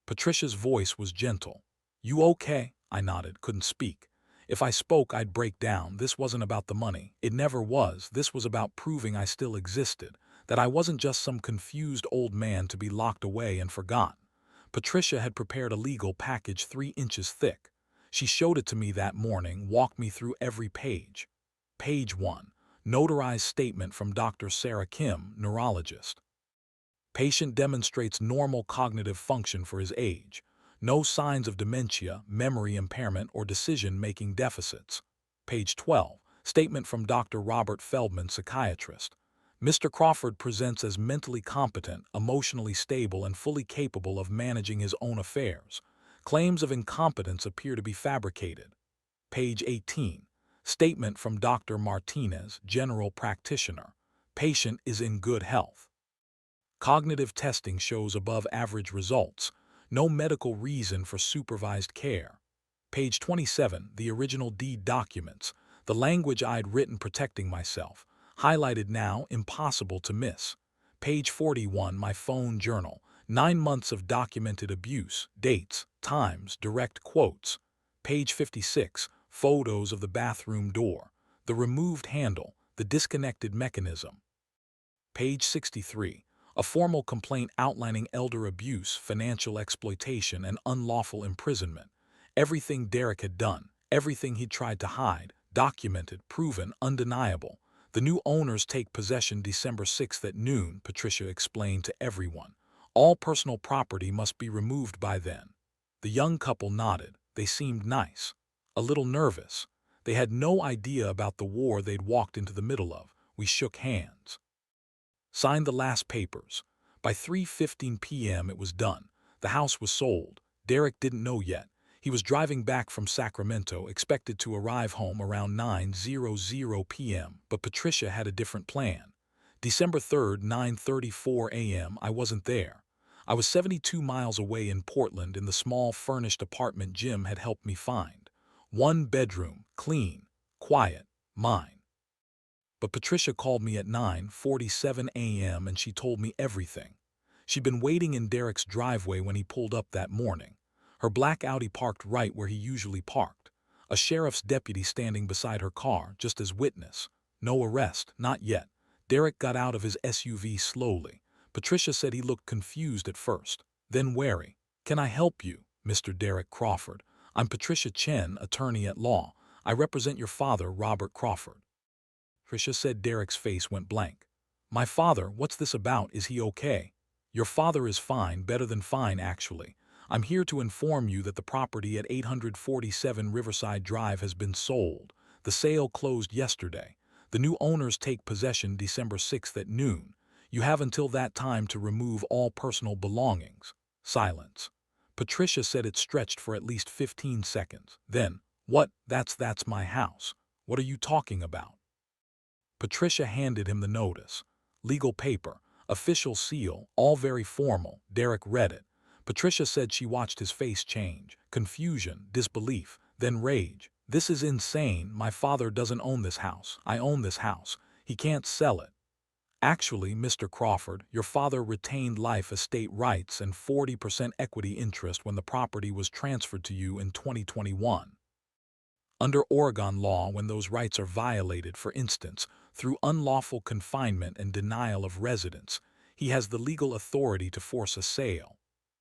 Patricia's voice was gentle. You okay? I nodded, couldn't speak. If I spoke, I'd break down. This wasn't about the money. It never was. This was about proving I still existed, that I wasn't just some confused old man to be locked away and forgotten. Patricia had prepared a legal package 3 inches thick. She showed it to me that morning, walked me through every page. Page 1. Notarized statement from Dr. Sarah Kim, neurologist. Patient demonstrates normal cognitive function for his age. No signs of dementia, memory impairment, or decision-making deficits. Page 12. Statement from Dr. Robert Feldman, psychiatrist. Mr. Crawford presents as mentally competent, emotionally stable, and fully capable of managing his own affairs. Claims of incompetence appear to be fabricated. Page 18. Statement from Dr. Martinez, general practitioner. Patient is in good health. Cognitive testing shows above-average results. No medical reason for supervised care. Page 27, the original deed documents. The language I'd written protecting myself. Highlighted now, impossible to miss. Page 41, my phone journal. 9 months of documented abuse. Dates, times, direct quotes. Page 56, photos of the bathroom door. The removed handle, the disconnected mechanism. Page 63. A formal complaint outlining elder abuse, financial exploitation, and unlawful imprisonment. Everything Derek had done, everything he'd tried to hide, documented, proven, undeniable. The new owners take possession December 6th at noon, Patricia explained to everyone. All personal property must be removed by then. The young couple nodded. They seemed nice. A little nervous. They had no idea about the war they'd walked into the middle of. We shook hands. Signed the last papers. By 3:15 p.m. it was done. The house was sold. Derek didn't know yet. He was driving back from Sacramento, expected to arrive home around 9:00 p.m., but Patricia had a different plan. December 3rd, 9:34 a.m. I wasn't there. I was 72 miles away in Portland in the small furnished apartment Jim had helped me find. One bedroom, clean, quiet, mine. But Patricia called me at 9:47 a.m. and she told me everything. She'd been waiting in Derek's driveway when he pulled up that morning. Her black Audi parked right where he usually parked. A sheriff's deputy standing beside her car, just as witness. No arrest, not yet. Derek got out of his SUV slowly. Patricia said he looked confused at first, then wary. "Can I help you, Mr. Derek Crawford? I'm Patricia Chen, attorney at law. I represent your father, Robert Crawford." Patricia said. Derek's face went blank. "My father, what's this about? Is he okay?" "Your father is fine, better than fine, actually. I'm here to inform you that the property at 847 Riverside Drive has been sold. The sale closed yesterday. The new owners take possession December 6th at noon. You have until that time to remove all personal belongings." Silence. Patricia said it stretched for at least 15 seconds. Then, "What? That's my house. What are you talking about?" Patricia handed him the notice. Legal paper, official seal, all very formal. Derek read it. Patricia said she watched his face change. Confusion, disbelief, then rage. "This is insane. My father doesn't own this house. I own this house. He can't sell it." "Actually, Mr. Crawford, your father retained life estate rights and 40% equity interest when the property was transferred to you in 2021. Under Oregon law, when those rights are violated, for instance, through unlawful confinement and denial of residence, he has the legal authority to force a sale.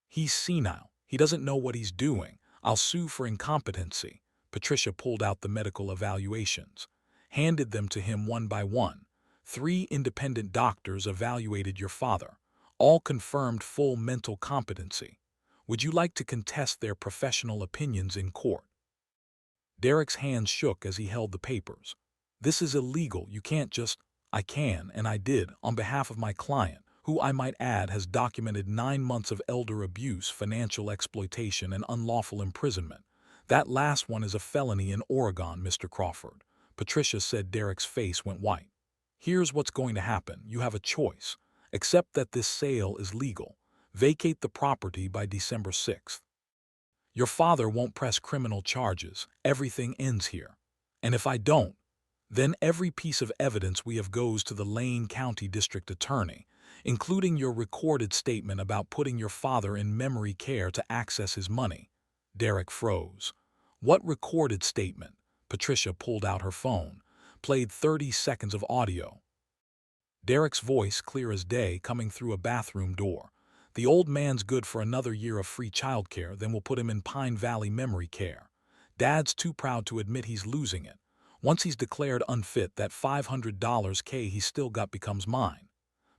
He's senile. He doesn't know what he's doing. I'll sue for incompetency." Patricia pulled out the medical evaluations, handed them to him one by one. 3 independent doctors evaluated your father. All confirmed full mental competency. Would you like to contest their professional opinions in court? Derek's hands shook as he held the papers. "This is illegal. You can't just—" "I can, and I did, on behalf of my client, who I might add has documented 9 months of elder abuse, financial exploitation, and unlawful imprisonment. That last one is a felony in Oregon, Mr. Crawford." Patricia said. Derek's face went white. "Here's what's going to happen. You have a choice. Accept that this sale is legal. Vacate the property by December 6th. Your father won't press criminal charges. Everything ends here. And if I don't, then every piece of evidence we have goes to the Lane County District Attorney, including your recorded statement about putting your father in memory care to access his money." Derek froze. "What recorded statement?" Patricia pulled out her phone, played 30 seconds of audio. Derek's voice clear as day coming through a bathroom door. "The old man's good for another year of free childcare, then we'll put him in Pine Valley memory care. Dad's too proud to admit he's losing it. Once he's declared unfit, that $500 he's still got becomes mine."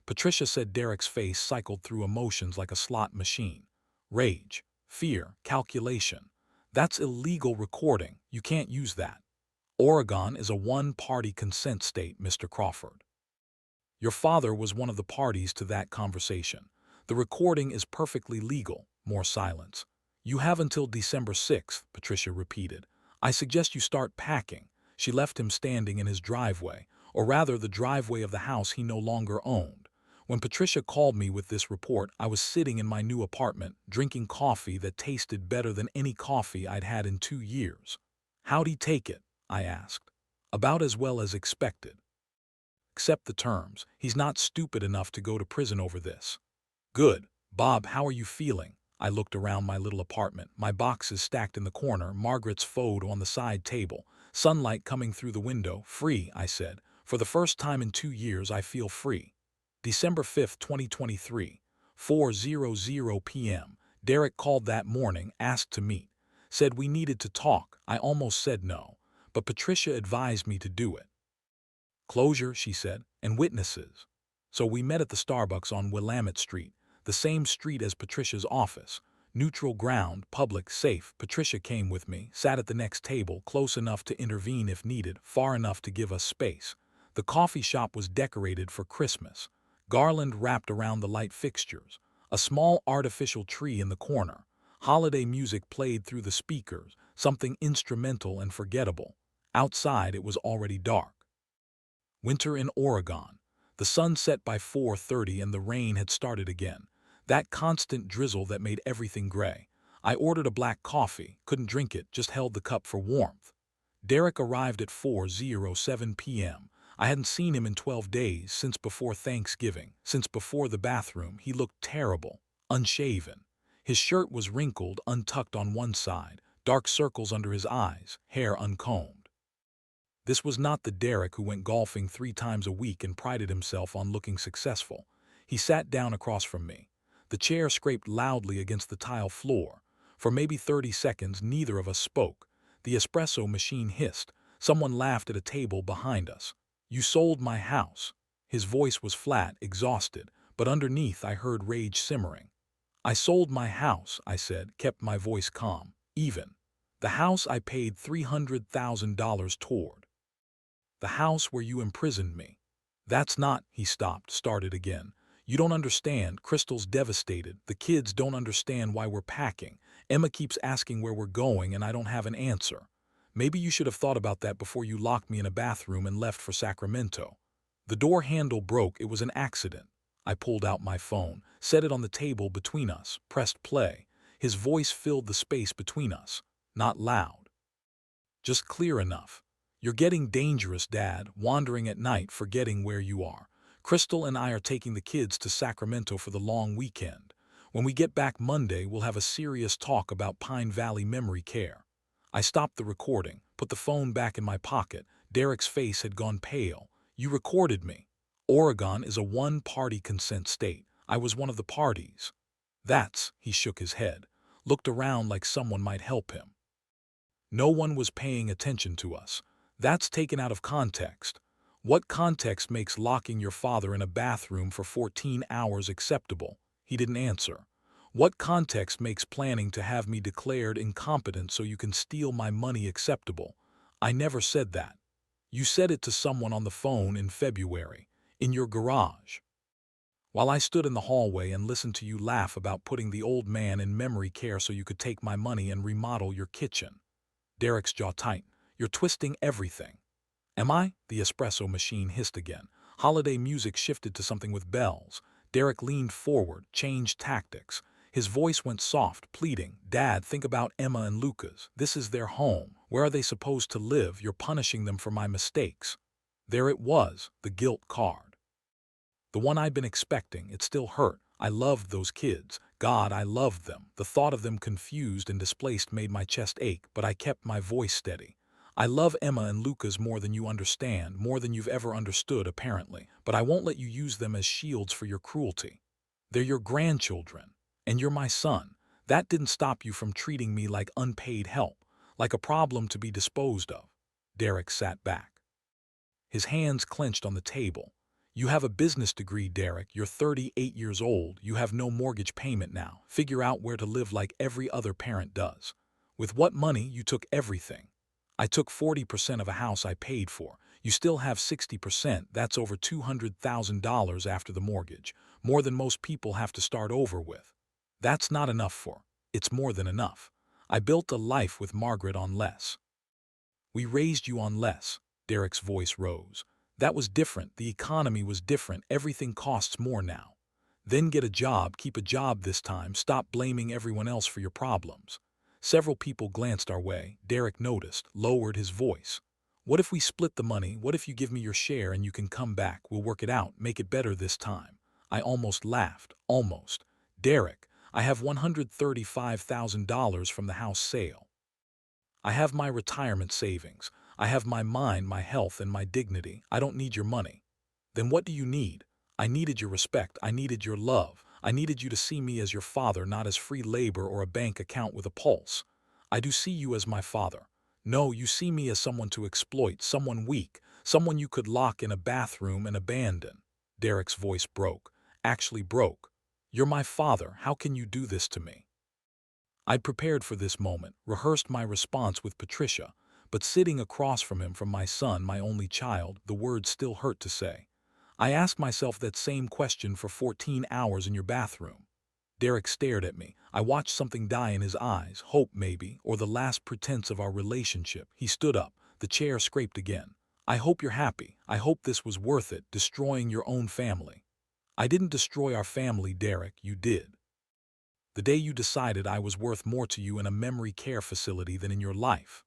Patricia said. Derek's face cycled through emotions like a slot machine. Rage, fear, calculation. "That's illegal recording. You can't use that. Oregon is a one-party consent state, Mr. Crawford. Your father was one of the parties to that conversation. The recording is perfectly legal." More silence. "You have until December 6th, Patricia repeated. "I suggest you start packing." She left him standing in his driveway, or rather the driveway of the house he no longer owned. When Patricia called me with this report, I was sitting in my new apartment, drinking coffee that tasted better than any coffee I'd had in 2 years. "How'd he take it?" I asked. "About as well as expected. Accept the terms. He's not stupid enough to go to prison over this." "Good. Bob, how are you feeling?" I looked around my little apartment, my boxes stacked in the corner, Margaret's photo on the side table, sunlight coming through the window. "Free," I said. "For the first time in 2 years, I feel free." December 5, 2023, 4:00 p.m. Derek called that morning, asked to meet. Said we needed to talk. I almost said no, but Patricia advised me to do it. Closure, she said, and witnesses. So we met at the Starbucks on Willamette Street, the same street as Patricia's office. Neutral ground, public, safe. Patricia came with me, sat at the next table, close enough to intervene if needed, far enough to give us space. The coffee shop was decorated for Christmas. Garland wrapped around the light fixtures. A small artificial tree in the corner. Holiday music played through the speakers, something instrumental and forgettable. Outside it was already dark. Winter in Oregon. The sun set by 4:30 and the rain had started again. That constant drizzle that made everything gray. I ordered a black coffee, couldn't drink it, just held the cup for warmth. Derek arrived at 4:07 p.m. I hadn't seen him in 12 days, since before Thanksgiving, since before the bathroom. He looked terrible, unshaven. His shirt was wrinkled, untucked on one side, dark circles under his eyes, hair uncombed. This was not the Derek who went golfing 3 times a week and prided himself on looking successful. He sat down across from me. The chair scraped loudly against the tile floor. For maybe 30 seconds, neither of us spoke. The espresso machine hissed. Someone laughed at a table behind us. "You sold my house." His voice was flat, exhausted, but underneath I heard rage simmering. "I sold my house," I said, kept my voice calm, even. "The house I paid $300,000 toward. The house where you imprisoned me." "That's not," he stopped, started again. "You don't understand. Crystal's devastated. The kids don't understand why we're packing. Emma keeps asking where we're going and I don't have an answer. Maybe you should have thought about that before you locked me in a bathroom and left for Sacramento." The door handle broke. It was an accident. I pulled out my phone, set it on the table between us, pressed play. His voice filled the space between us. Not loud. Just clear enough. "You're getting dangerous, Dad, wandering at night, forgetting where you are. Crystal and I are taking the kids to Sacramento for the long weekend. When we get back Monday, we'll have a serious talk about Pine Valley memory care." I stopped the recording, put the phone back in my pocket. Derek's face had gone pale. "You recorded me. Oregon is a one-party consent state. I was one of the parties." He shook his head, looked around like someone might help him. "No one was paying attention to us. That's taken out of context. What context makes locking your father in a bathroom for 14 hours acceptable?" He didn't answer. "What context makes planning to have me declared incompetent so you can steal my money acceptable?" "I never said that. You said it to someone on the phone in February, in your garage, while I stood in the hallway and listened to you laugh about putting the old man in memory care so you could take my money and remodel your kitchen." Derek's jaw tightened. "You're twisting everything." "Am I?" The espresso machine hissed again. Holiday music shifted to something with bells. Derek leaned forward, changed tactics. His voice went soft, pleading. "Dad, think about Emma and Lucas. This is their home. Where are they supposed to live? You're punishing them for my mistakes." There it was, the guilt card. The one I'd been expecting. It still hurt. I loved those kids. God, I loved them. The thought of them confused and displaced made my chest ache, but I kept my voice steady. "I love Emma and Lucas more than you understand, more than you've ever understood, apparently, but I won't let you use them as shields for your cruelty. They're your grandchildren, and you're my son. That didn't stop you from treating me like unpaid help, like a problem to be disposed of." Derek sat back. His hands clenched on the table. "You have a business degree, Derek. You're 38 years old. You have no mortgage payment now. Figure out where to live like every other parent does. With what money? You took everything. I took 40% of a house I paid for. You still have 60%. That's over $200,000 after the mortgage. More than most people have to start over with. That's not enough for. It's more than enough. I built a life with Margaret on less. We raised you on less." Derek's voice rose. "That was different. The economy was different. Everything costs more now. Then get a job. Keep a job this time. Stop blaming everyone else for your problems." Several people glanced our way. Derek noticed, lowered his voice. "What if we split the money? What if you give me your share and you can come back? We'll work it out, make it better this time." I almost laughed. Almost. "Derek, I have $135,000 from the house sale. I have my retirement savings. I have my mind, my health, and my dignity. I don't need your money." "Then what do you need?" I needed your respect. I needed your love. I needed you to see me as your father, not as free labor or a bank account with a pulse. I do see you as my father. No, you see me as someone to exploit, someone weak, someone you could lock in a bathroom and abandon." Derek's voice broke. Actually broke. "You're my father. How can you do this to me?" I'd prepared for this moment, rehearsed my response with Patricia, but sitting across from him, from my son, my only child, the words still hurt to say. I asked myself that same question for 14 hours in your bathroom. Derek stared at me. I watched something die in his eyes, hope maybe, or the last pretense of our relationship. He stood up. The chair scraped again. "I hope you're happy. I hope this was worth it, destroying your own family." "I didn't destroy our family, Derek, you did. The day you decided I was worth more to you in a memory care facility than in your life."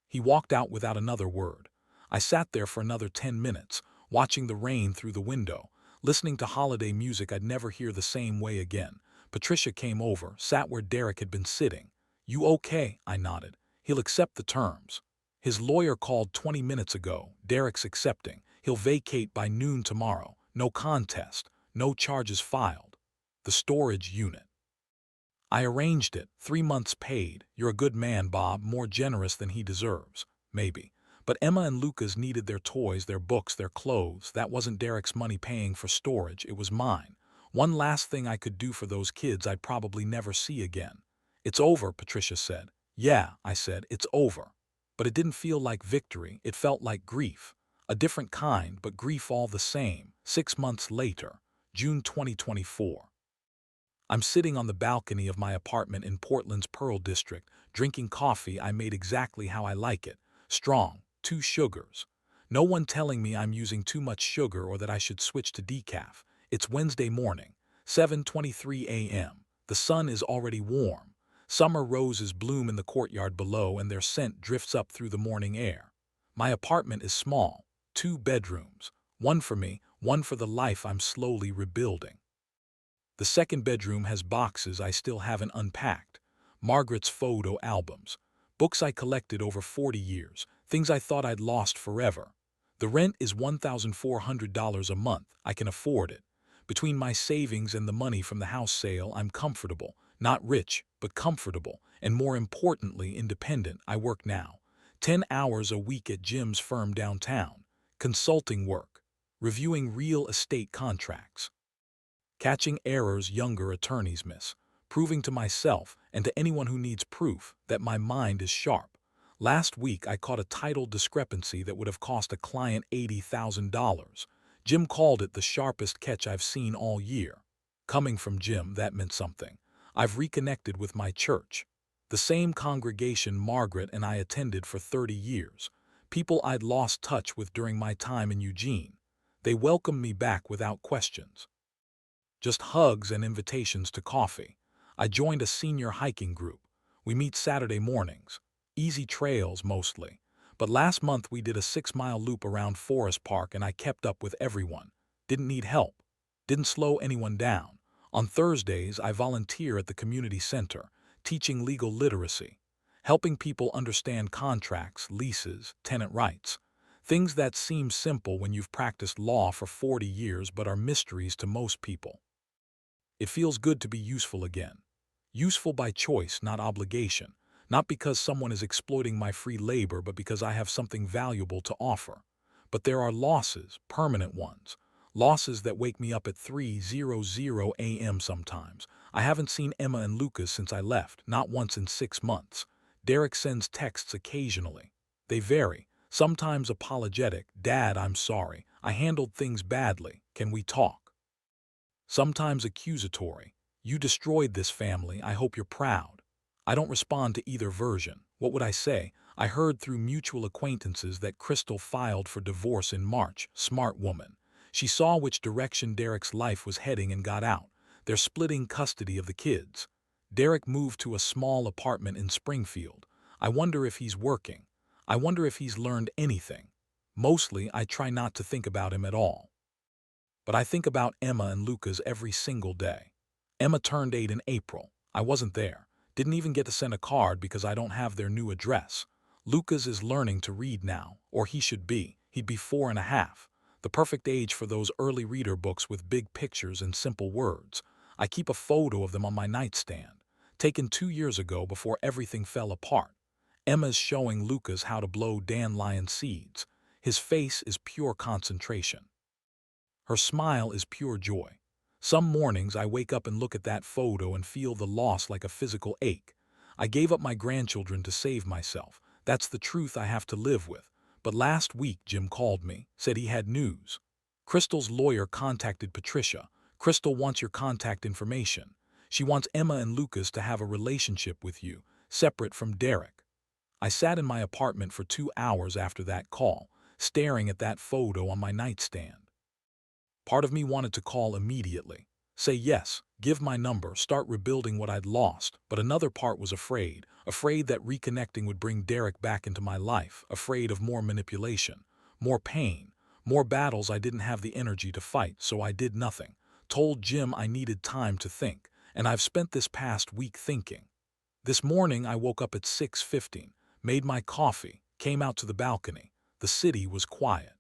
He walked out without another word. I sat there for another 10 minutes, watching the rain through the window, listening to holiday music I'd never hear the same way again. Patricia came over, sat where Derek had been sitting. "You okay?" I nodded. "He'll accept the terms. His lawyer called 20 minutes ago. Derek's accepting. He'll vacate by noon tomorrow. No contest. No charges filed. The storage unit. I arranged it. 3 months paid. You're a good man, Bob, more generous than he deserves. Maybe. But Emma and Lucas needed their toys, their books, their clothes. That wasn't Derek's money paying for storage. It was mine. One last thing I could do for those kids I'd probably never see again." "It's over," Patricia said. "Yeah," I said, "it's over." But it didn't feel like victory. It felt like grief. A different kind, but grief all the same. 6 months later, June 2024. I'm sitting on the balcony of my apartment in Portland's Pearl District, drinking coffee I made exactly how I like it. Strong, 2 sugars. No one telling me I'm using too much sugar or that I should switch to decaf. It's Wednesday morning, 7:23 a.m. The sun is already warm. Summer roses bloom in the courtyard below and their scent drifts up through the morning air. My apartment is small, 2 bedrooms. One for me, one for the life I'm slowly rebuilding. The second bedroom has boxes I still haven't unpacked. Margaret's photo albums. Books I collected over 40 years. Things I thought I'd lost forever. The rent is $1,400 a month. I can afford it. Between my savings and the money from the house sale, I'm comfortable. Not rich, but comfortable. And more importantly, independent. I work now. 10 hours a week at Jim's firm downtown. Consulting work. Reviewing real estate contracts. Catching errors younger attorneys miss, proving to myself and to anyone who needs proof that my mind is sharp. Last week I caught a title discrepancy that would have cost a client $80,000. Jim called it the sharpest catch I've seen all year. Coming from Jim, that meant something. I've reconnected with my church. The same congregation Margaret and I attended for 30 years. People I'd lost touch with during my time in Eugene. They welcomed me back without questions. Just hugs and invitations to coffee. I joined a senior hiking group. We meet Saturday mornings. Easy trails mostly. But last month we did a 6-mile loop around Forest Park and I kept up with everyone. Didn't need help. Didn't slow anyone down. On Thursdays I volunteer at the community center, teaching legal literacy. Helping people understand contracts, leases, tenant rights. Things that seem simple when you've practiced law for 40 years but are mysteries to most people. It feels good to be useful again. Useful by choice, not obligation. Not because someone is exploiting my free labor, but because I have something valuable to offer. But there are losses, permanent ones. Losses that wake me up at 3:00 a.m. sometimes. I haven't seen Emma and Lucas since I left, not once in 6 months. Derek sends texts occasionally. They vary. Sometimes apologetic. "Dad, I'm sorry. I handled things badly. Can we talk?" Sometimes accusatory. "You destroyed this family. I hope you're proud." I don't respond to either version. What would I say? I heard through mutual acquaintances that Crystal filed for divorce in March. Smart woman. She saw which direction Derek's life was heading and got out. They're splitting custody of the kids. Derek moved to a small apartment in Springfield. I wonder if he's working. I wonder if he's learned anything. Mostly, I try not to think about him at all. But I think about Emma and Lucas every single day. Emma turned 8 in April. I wasn't there. Didn't even get to send a card because I don't have their new address. Lucas is learning to read now, or he should be. He'd be 4 and a half. The perfect age for those early reader books with big pictures and simple words. I keep a photo of them on my nightstand, taken 2 years ago before everything fell apart. Emma's showing Lucas how to blow dandelion seeds. His face is pure concentration. Her smile is pure joy. Some mornings I wake up and look at that photo and feel the loss like a physical ache. I gave up my grandchildren to save myself. That's the truth I have to live with. But last week Jim called me, said he had news. Crystal's lawyer contacted Patricia. Crystal wants your contact information. She wants Emma and Lucas to have a relationship with you, separate from Derek. I sat in my apartment for 2 hours after that call, staring at that photo on my nightstand. Part of me wanted to call immediately, say yes, give my number, start rebuilding what I'd lost, but another part was afraid that reconnecting would bring Derek back into my life, afraid of more manipulation, more pain, more battles I didn't have the energy to fight, so I did nothing. Told Jim I needed time to think, and I've spent this past week thinking. This morning I woke up at 6:15, made my coffee, came out to the balcony. The city was quiet.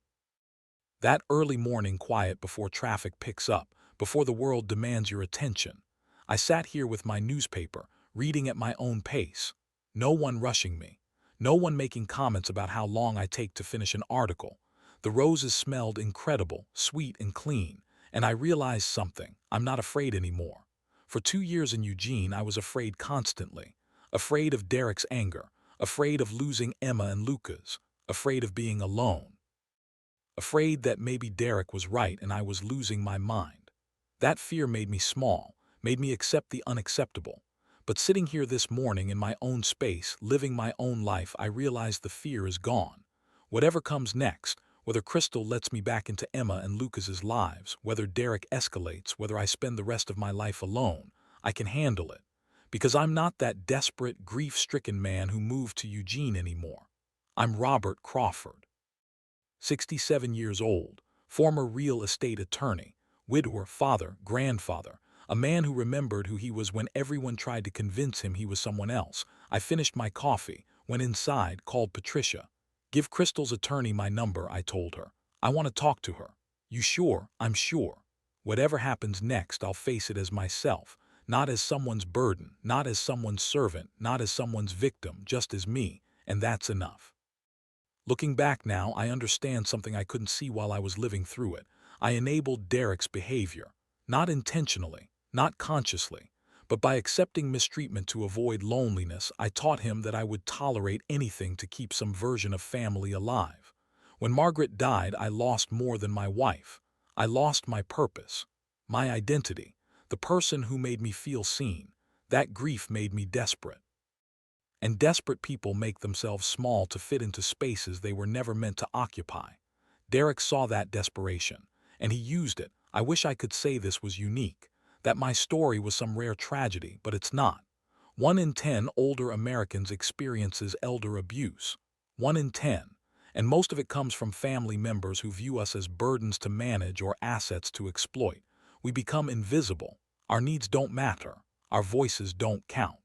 That early morning quiet before traffic picks up, before the world demands your attention. I sat here with my newspaper, reading at my own pace. No one rushing me. No one making comments about how long I take to finish an article. The roses smelled incredible, sweet and clean, and I realized something. I'm not afraid anymore. For 2 years in Eugene, I was afraid constantly. Afraid of Derek's anger, afraid of losing Emma and Lucas, afraid of being alone. Afraid that maybe Derek was right and I was losing my mind. That fear made me small, made me accept the unacceptable. But sitting here this morning in my own space, living my own life, I realized the fear is gone. Whatever comes next, whether Crystal lets me back into Emma and Lucas's lives, whether Derek escalates, whether I spend the rest of my life alone, I can handle it. Because I'm not that desperate, grief-stricken man who moved to Eugene anymore. I'm Robert Crawford. 67 years old, former real estate attorney, widower, father, grandfather, a man who remembered who he was when everyone tried to convince him he was someone else. I finished my coffee, went inside, called Patricia. Give Crystal's attorney my number, I told her. I want to talk to her. You sure? I'm sure. Whatever happens next, I'll face it as myself, not as someone's burden, not as someone's servant, not as someone's victim, just as me, and that's enough. Looking back now, I understand something I couldn't see while I was living through it. I enabled Derek's behavior, not intentionally, not consciously, but by accepting mistreatment to avoid loneliness. I taught him that I would tolerate anything to keep some version of family alive. When Margaret died, I lost more than my wife. I lost my purpose, my identity, the person who made me feel seen. That grief made me desperate. And desperate people make themselves small to fit into spaces they were never meant to occupy. Derek saw that desperation, and he used it. I wish I could say this was unique, that my story was some rare tragedy, but it's not. 1 in 10 older Americans experiences elder abuse. 1 in 10. And most of it comes from family members who view us as burdens to manage or assets to exploit. We become invisible. Our needs don't matter. Our voices don't count.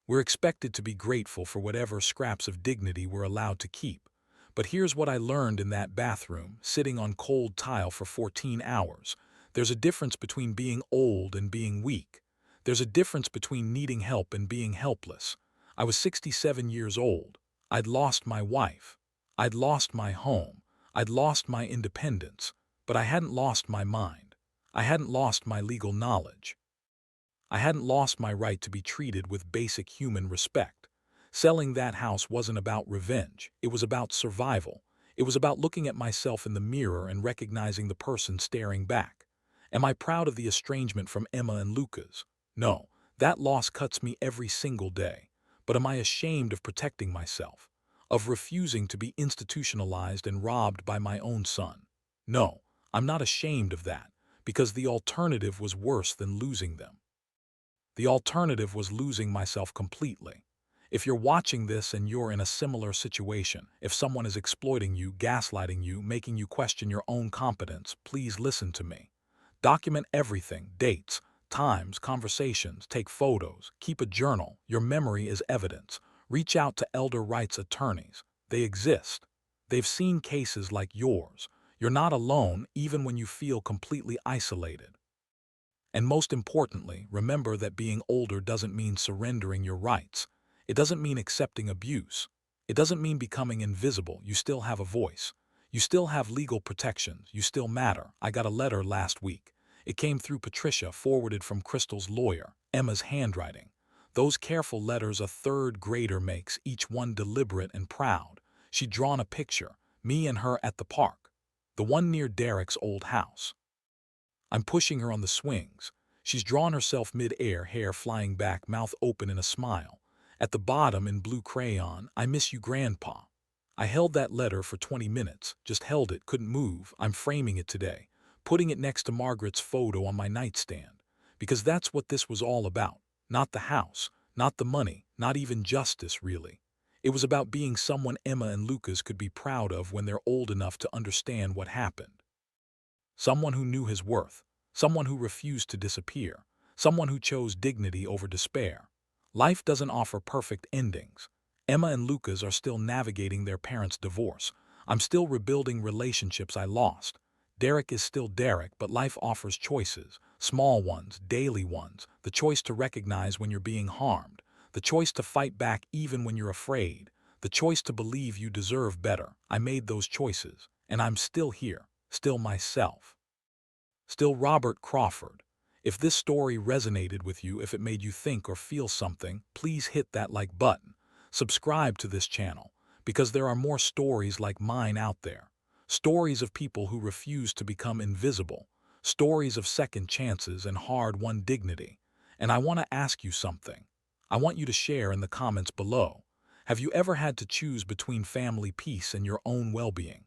We're expected to be grateful for whatever scraps of dignity we're allowed to keep. But here's what I learned in that bathroom, sitting on cold tile for 14 hours. There's a difference between being old and being weak. There's a difference between needing help and being helpless. I was 67 years old. I'd lost my wife. I'd lost my home. I'd lost my independence. But I hadn't lost my mind. I hadn't lost my legal knowledge. I hadn't lost my right to be treated with basic human respect. Selling that house wasn't about revenge. It was about survival. It was about looking at myself in the mirror and recognizing the person staring back. Am I proud of the estrangement from Emma and Lucas? No, that loss cuts me every single day. But am I ashamed of protecting myself? Of refusing to be institutionalized and robbed by my own son? No, I'm not ashamed of that, because the alternative was worse than losing them. The alternative was losing myself completely. If you're watching this and you're in a similar situation, if someone is exploiting you, gaslighting you, making you question your own competence, please listen to me. Document everything, dates, times, conversations, take photos, keep a journal. Your memory is evidence. Reach out to elder rights attorneys. They exist. They've seen cases like yours. You're not alone even when you feel completely isolated. And most importantly, remember that being older doesn't mean surrendering your rights. It doesn't mean accepting abuse. It doesn't mean becoming invisible. You still have a voice. You still have legal protections. You still matter. I got a letter last week. It came through Patricia, forwarded from Crystal's lawyer, Emma's handwriting. Those careful letters a third grader makes, each one deliberate and proud. She'd drawn a picture, me and her at the park, the one near Derek's old house. I'm pushing her on the swings. She's drawn herself mid-air, hair flying back, mouth open in a smile. At the bottom, in blue crayon, "I miss you, Grandpa." I held that letter for 20 minutes, just held it, couldn't move. I'm framing it today, putting it next to Margaret's photo on my nightstand. Because that's what this was all about. Not the house, not the money, not even justice, really. It was about being someone Emma and Lucas could be proud of when they're old enough to understand what happened. Someone who knew his worth, someone who refused to disappear, someone who chose dignity over despair. Life doesn't offer perfect endings. Emma and Lucas are still navigating their parents' divorce. I'm still rebuilding relationships I lost. Derek is still Derek, but life offers choices, small ones, daily ones, the choice to recognize when you're being harmed, the choice to fight back even when you're afraid, the choice to believe you deserve better. I made those choices, and I'm still here. Still myself. Still Robert Crawford. If this story resonated with you, if it made you think or feel something, please hit that like button. Subscribe to this channel, because there are more stories like mine out there. Stories of people who refuse to become invisible. Stories of second chances and hard-won dignity. And I want to ask you something. I want you to share in the comments below. Have you ever had to choose between family peace and your own well-being?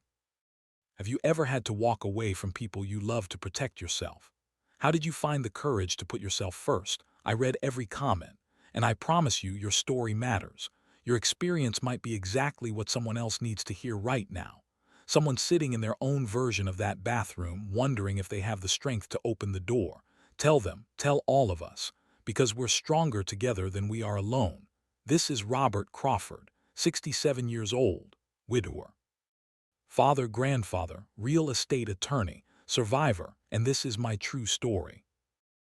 Have you ever had to walk away from people you love to protect yourself? How did you find the courage to put yourself first? I read every comment, and I promise you your story matters. Your experience might be exactly what someone else needs to hear right now. Someone sitting in their own version of that bathroom, wondering if they have the strength to open the door. Tell them, tell all of us, because we're stronger together than we are alone. This is Robert Crawford, 67 years old, widower. Father, grandfather, real estate attorney, survivor, and this is my true story.